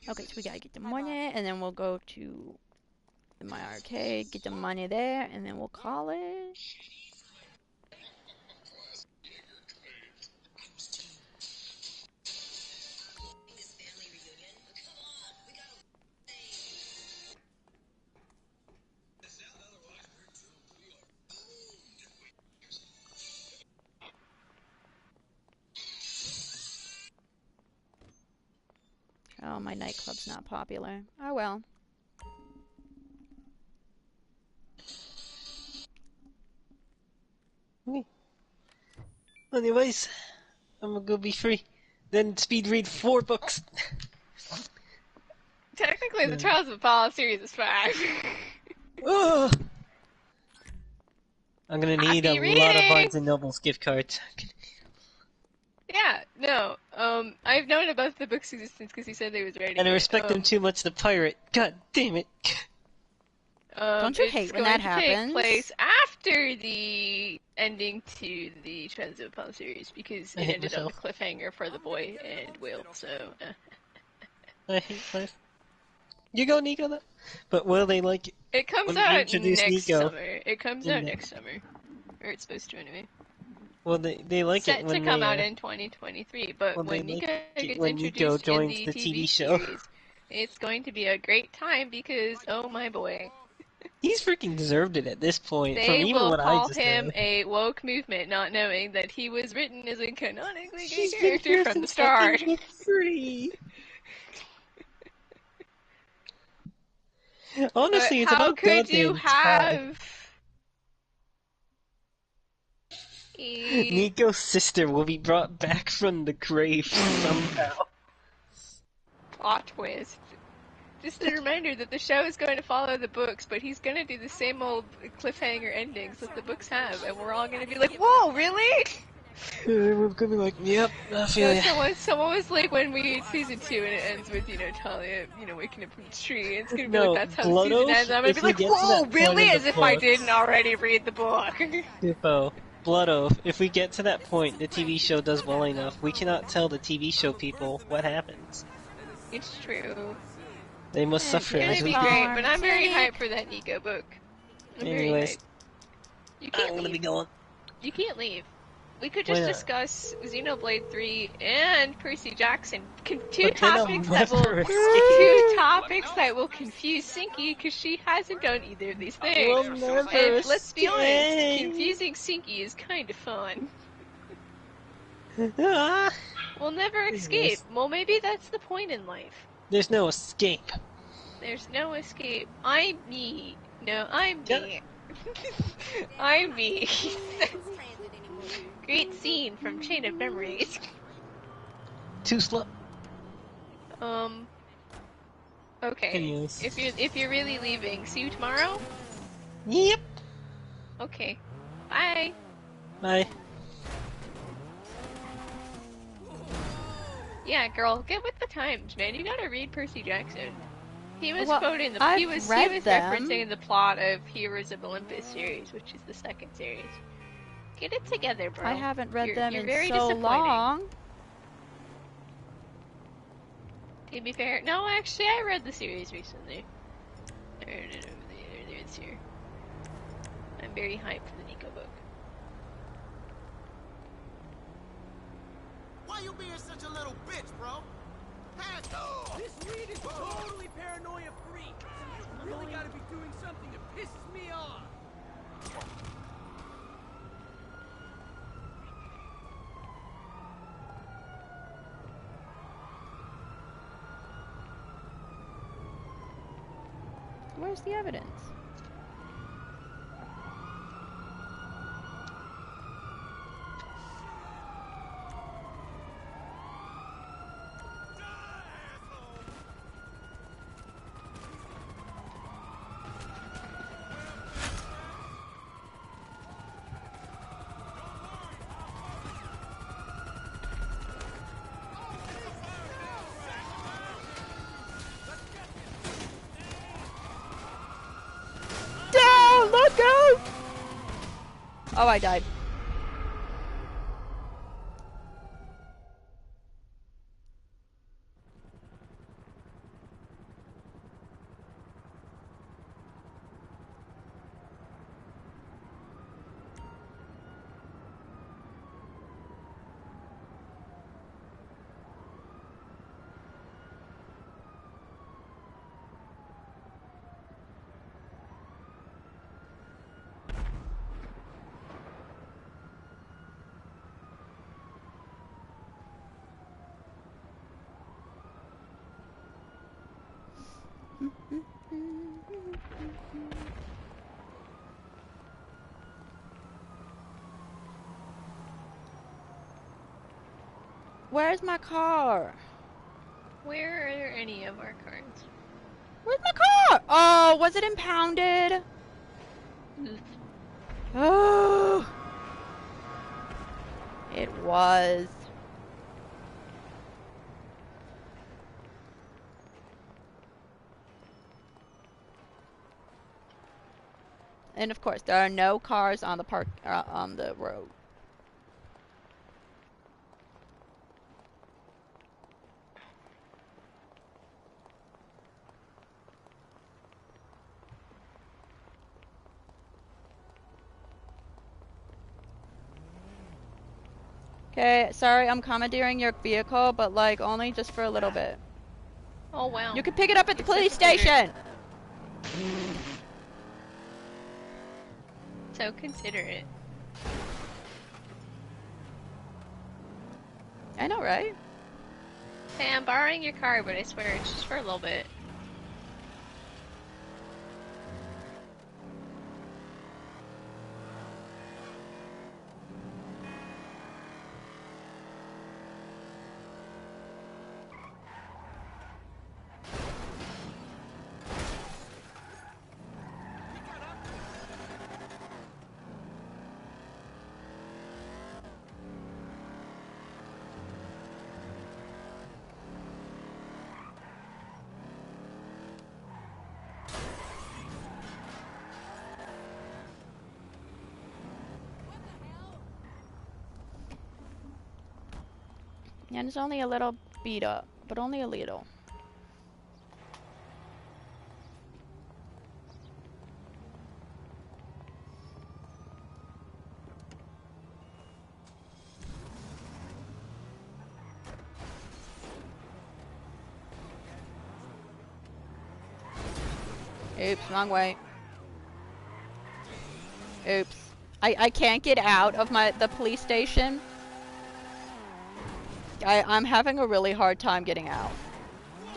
Speaker 3: Okay, so we gotta get the money, and then we'll go to my arcade, get the money there, and then we'll call it. Oh, my nightclub's not popular. Oh well.
Speaker 2: Okay. Anyways, I'm gonna go be free. Then speed read 4 books.
Speaker 1: Technically, the Trials of Apollo series is 5.
Speaker 2: Ugh. I'm gonna need
Speaker 1: Happy
Speaker 2: a lot of
Speaker 1: reading!
Speaker 2: Barnes & Noble's gift cards.
Speaker 1: Yeah, no. I've known about the book's existence because he said they was writing
Speaker 2: And I
Speaker 1: it.
Speaker 2: respect him too much to pirate. God damn it.
Speaker 3: Don't you hate when that happens?
Speaker 1: It's going to take place after the ending to the Trials of Apollo series because
Speaker 2: I
Speaker 1: it
Speaker 2: hate
Speaker 1: ended on a
Speaker 2: myself.
Speaker 1: cliffhanger for the boy and Will, so...
Speaker 2: I hate life. You go, Nico, though. But will they like it?
Speaker 1: It comes
Speaker 2: When we
Speaker 1: out
Speaker 2: introduce
Speaker 1: next
Speaker 2: Nico
Speaker 1: summer. It comes
Speaker 2: in
Speaker 1: out
Speaker 2: the-
Speaker 1: next summer. Or it's supposed to, anyway.
Speaker 2: Well, they like
Speaker 1: Set
Speaker 2: it
Speaker 1: to
Speaker 2: when
Speaker 1: come
Speaker 2: they,
Speaker 1: out in 2023, but
Speaker 2: well,
Speaker 1: when
Speaker 2: they
Speaker 1: Nico
Speaker 2: like it
Speaker 1: gets
Speaker 2: when Nico
Speaker 1: introduced
Speaker 2: joins
Speaker 1: in
Speaker 2: the
Speaker 1: the
Speaker 2: TV
Speaker 1: TV
Speaker 2: show.
Speaker 1: series, it's going to be a great time because, oh my boy,
Speaker 2: He's freaking deserved it at this point. From
Speaker 1: they
Speaker 2: even
Speaker 1: will
Speaker 2: what I
Speaker 1: call
Speaker 2: just
Speaker 1: him
Speaker 2: said.
Speaker 1: a woke movement, not knowing that he was written as a canonically gay
Speaker 2: He's been
Speaker 1: character
Speaker 2: here
Speaker 1: from the
Speaker 2: since
Speaker 1: start.
Speaker 2: fucking book 3. Honestly, it's
Speaker 1: How
Speaker 2: about
Speaker 1: could you
Speaker 2: goddamn time.
Speaker 1: have a
Speaker 2: Nico's sister will be brought back from the grave somehow.
Speaker 1: plot twist? Just a reminder that the show is going to follow the books, but he's going to do the same old cliffhanger endings that the books have, and we're all going to be like, whoa, really?
Speaker 2: We're gonna be like, yep, I feel
Speaker 1: No,
Speaker 2: ya.
Speaker 1: someone was like, when we get season 2 and it ends with, Talia, waking up from the tree, it's gonna be
Speaker 2: No,
Speaker 1: like, that's how the
Speaker 2: Blood
Speaker 1: season
Speaker 2: Oath,
Speaker 1: ends. I'm gonna be
Speaker 2: if we
Speaker 1: like,
Speaker 2: get to
Speaker 1: whoa,
Speaker 2: that point
Speaker 1: really?
Speaker 2: in the
Speaker 1: As if I
Speaker 2: books,
Speaker 1: didn't already read the book.
Speaker 2: Hippo, Blood Oath, if we get to that point, the TV show does well enough, we cannot tell the TV show people what happens.
Speaker 1: It's true.
Speaker 2: They must suffer
Speaker 1: It's
Speaker 2: as
Speaker 1: gonna
Speaker 2: we
Speaker 1: be
Speaker 2: do.
Speaker 1: great, but I'm very hyped for that Nico book. I'm very
Speaker 2: Anyways,
Speaker 1: hyped. You
Speaker 2: I'm
Speaker 1: can't
Speaker 2: gonna
Speaker 1: leave.
Speaker 2: be going.
Speaker 1: You can't leave. We could
Speaker 2: Why
Speaker 1: just
Speaker 2: not?
Speaker 1: discuss Xenoblade 3 and Percy Jackson. Two
Speaker 2: But then I'll
Speaker 1: topics
Speaker 2: never escape.
Speaker 1: that will confuse Sinky because she hasn't done either of these things.
Speaker 2: We'll never
Speaker 1: And let's be honest,
Speaker 2: escape.
Speaker 1: confusing Sinky is kind of fun.
Speaker 2: Ah,
Speaker 1: We'll never escape. Well, maybe that's the point in life.
Speaker 2: there's no escape.
Speaker 1: There's no escape. I'm me. No, I'm me. I'm me. Great scene from Chain of Memories.
Speaker 2: Too slow.
Speaker 1: Okay.
Speaker 2: Anyways.
Speaker 1: If you're really leaving, see you tomorrow?
Speaker 2: Yep.
Speaker 1: Okay. Bye.
Speaker 2: Bye.
Speaker 1: Yeah, girl, get with the times, man. You gotta read Percy Jackson. He was
Speaker 3: Well,
Speaker 1: quoting the
Speaker 3: I've
Speaker 1: he was
Speaker 3: read them.
Speaker 1: referencing the plot of Heroes of Olympus series, which is the second series. Get it together, bro.
Speaker 3: I haven't read them
Speaker 1: you're
Speaker 3: in
Speaker 1: very
Speaker 3: so
Speaker 1: disappointing.
Speaker 3: long.
Speaker 1: To be fair, no, actually, I read the series recently. I read it earlier this year. I'm very hyped for the Nico book.
Speaker 4: Why you being such a little bitch, bro? This weed is totally paranoia free. You really gotta be doing something that pisses me off.
Speaker 3: Where's the evidence? Down! Look out! Oh, I died. Where's my car?
Speaker 1: Where are any of our cards?
Speaker 3: Where's my car? Oh, was it impounded? Oh, it was. And of course, there are no cars on the on the road. Okay, sorry, I'm commandeering your vehicle, but like only just for a little bit.
Speaker 1: Oh wow.
Speaker 3: You can pick it up at the
Speaker 1: You're
Speaker 3: police
Speaker 1: such a
Speaker 3: station.
Speaker 1: So considerate.
Speaker 3: I know, right?
Speaker 1: Hey, I'm borrowing your car, but I swear it's just for a little bit.
Speaker 3: And it's only a little beat up, but only a little. Oops, wrong way. Oops. I can't get out of the police station. I'm having a really hard time getting out.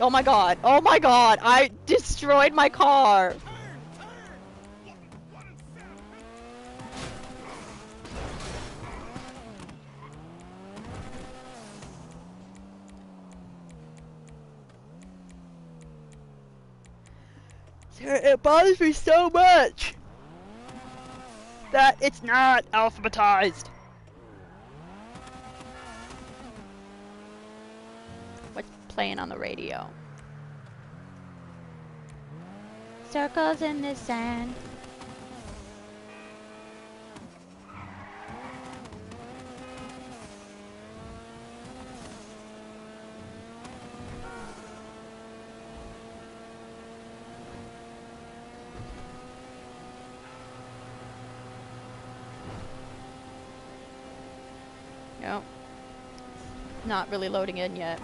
Speaker 3: Oh my god. Oh my god. I destroyed my car. It bothers me so much that it's not alphabetized. What's playing on the radio? Circles in the sand. Nope. Not really loading in yet.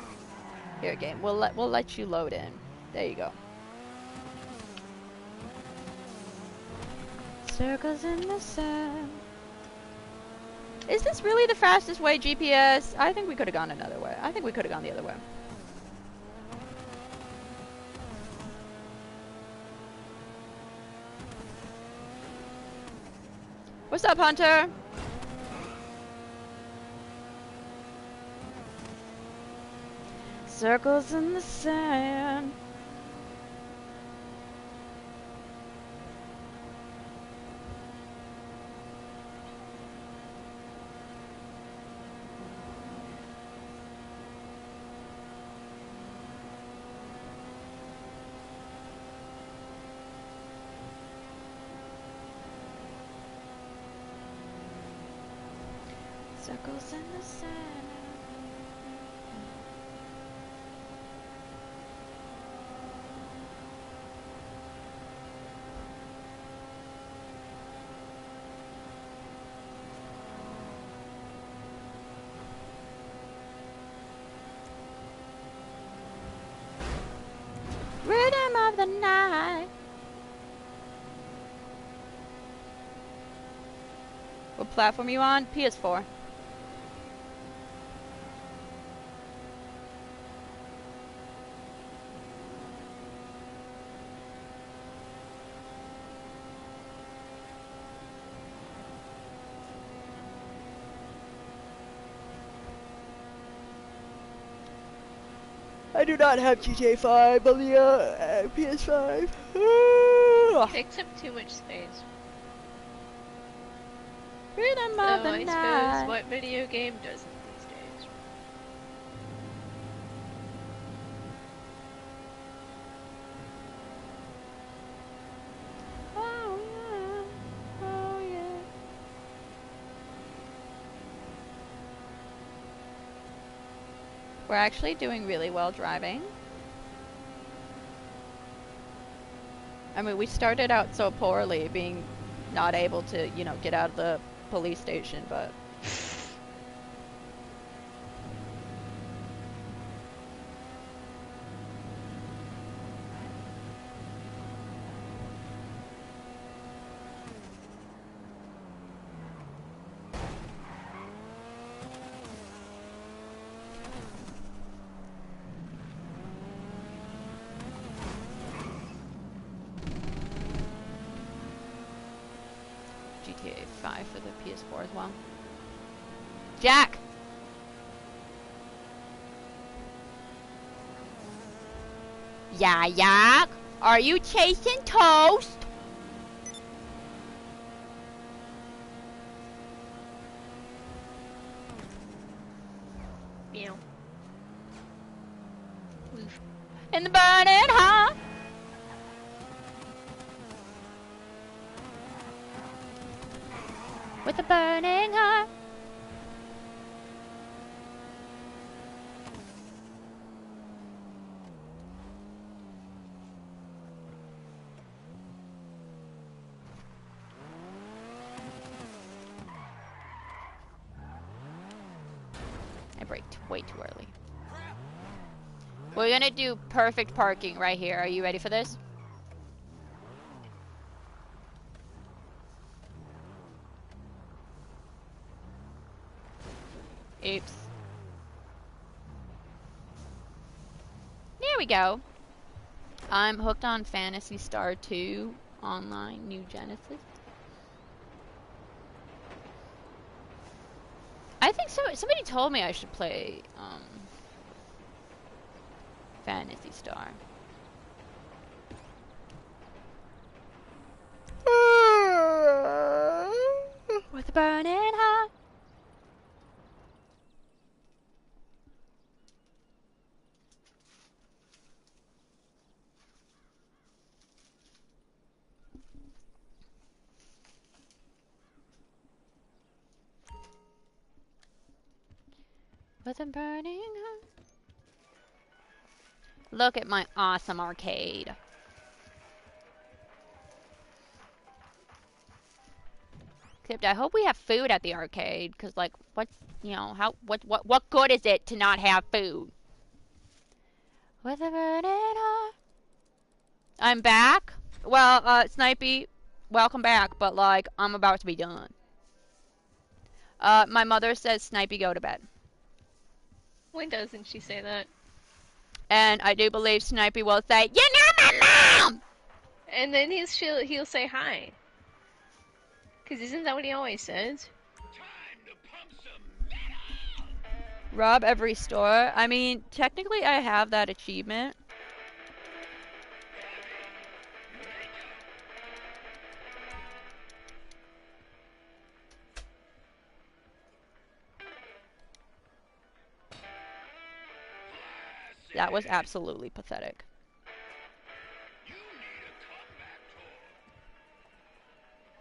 Speaker 3: Here, game. We'll let you load in. There you go. Circles in the sand. Is this really the fastest way, GPS? I think we could have gone another way. I think we could have gone the other way. What's up, Hunter? Circles in the sand. Circles in the sand. Rhythm of the night. What platform are you on? PS4. I do not have GTA 5 on the PS5.
Speaker 1: Takes up too much space.
Speaker 3: Rhythm
Speaker 1: So
Speaker 3: of the
Speaker 1: I
Speaker 3: night.
Speaker 1: suppose what video game doesn't these days?
Speaker 3: Oh yeah, oh yeah. We're actually doing really well driving. I mean, we started out so poorly, being not able to, you know, get out of the police station, but... GTA 5 for the PS4 as well. Jack! Yeah, are you chasing toast?
Speaker 1: Meow. Oof.
Speaker 3: In the burning heart. With a burning heart. braked way too early. We're gonna do perfect parking right here. Are you ready for this? Oops. There we go. I'm hooked on Phantasy Star 2 Online New Genesis. I think so. Somebody told me I should play Phantasy Star. With a burning heart. With a burning heart. Look at my awesome arcade. Except I hope we have food at the arcade, cause like, what's, you know, what good is it to not have food? With a burning heart. I'm back. Well, Snipey, welcome back, but like, I'm about to be done. My mother says, Snipey, go to bed.
Speaker 1: When doesn't she say that?
Speaker 3: And I do believe Snipey will say, "You're not my mom!"
Speaker 1: And then he'll say hi. Cause isn't that what he always says?
Speaker 3: Rob every store. I mean, technically I have that achievement. That was absolutely pathetic.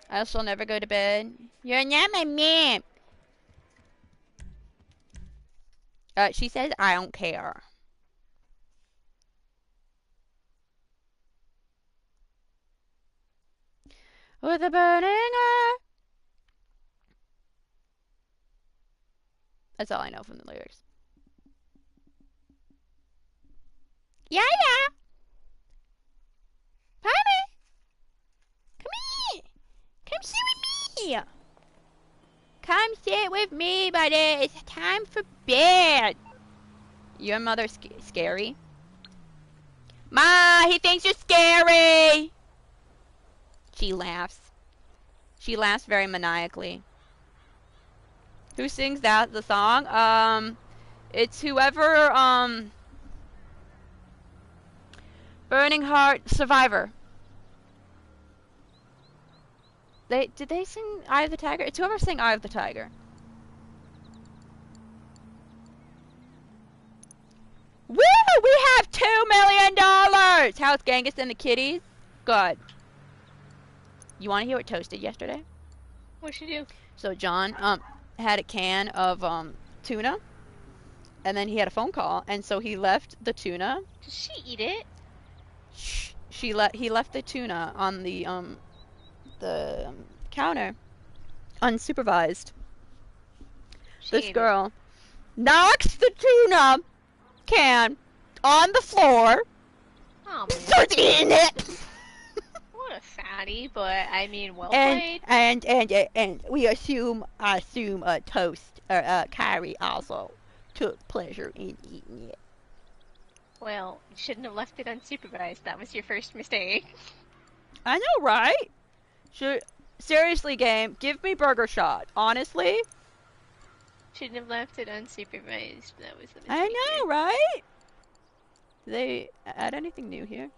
Speaker 3: I shall never go to bed. You're not my mom. She says I don't care. With a burning heart. That's all I know from the lyrics. Yeah. Honey. Come here. Come sit with me. Come sit with me, buddy. It's time for bed. Your mother's scary? Ma, he thinks you're scary. She laughs. She laughs very maniacally. Who sings that, the song? It's whoever, Burning Heart Survivor. Did they sing Eye of the Tiger? It's whoever sang Eye of the Tiger. Woo! We have $2 million! How's Genghis and the kitties? Good. You want to hear what Toast did yesterday?
Speaker 1: What'd she do?
Speaker 3: So John had a can of tuna, and then he had a phone call, and so he left the tuna.
Speaker 1: Did she eat it?
Speaker 3: Shh. He left the tuna on the counter, unsupervised. This girl knocks the tuna can on the floor.
Speaker 1: Oh,
Speaker 3: starts eating it.
Speaker 1: What a fatty, but I mean, well
Speaker 3: and,
Speaker 1: played.
Speaker 3: And we assume Toast or Kyrie also took pleasure in eating it.
Speaker 1: Well, you shouldn't have left it unsupervised. That was your first mistake.
Speaker 3: I know, right? Seriously, game, give me Burger Shot. Honestly.
Speaker 1: Shouldn't have left it unsupervised. That was the mistake.
Speaker 3: I know, right? Did they add anything new here?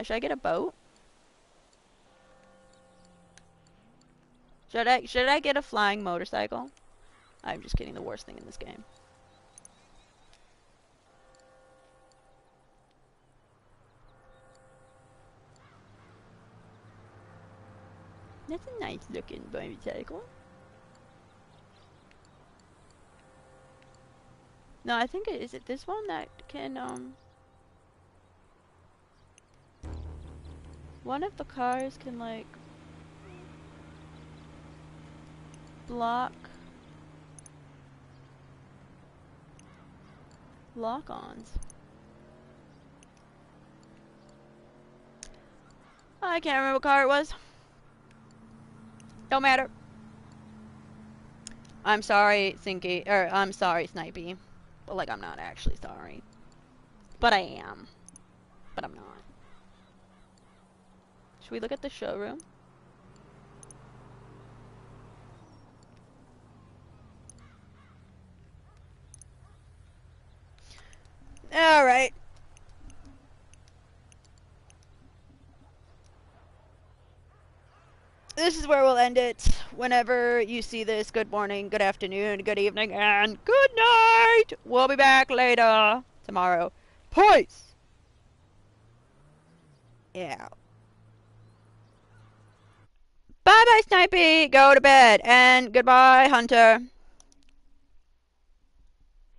Speaker 3: Should I get a boat? Should I get a flying motorcycle? I'm just kidding. The worst thing in this game. That's a nice looking motorcycle. No, I think is it this one that can one of the cars can like block Lock-ons. I can't remember what car it was. Don't matter. I'm sorry, Sinky, or I'm sorry, Snipey. But, like, I'm not actually sorry. But I am. But I'm not. Should we look at the showroom? Alright. This is where we'll end it. Whenever you see this, good morning, good afternoon, good evening, and good night! We'll be back later tomorrow. Peace! Yeah. Bye-bye, Snipey! Go to bed. And goodbye, Hunter.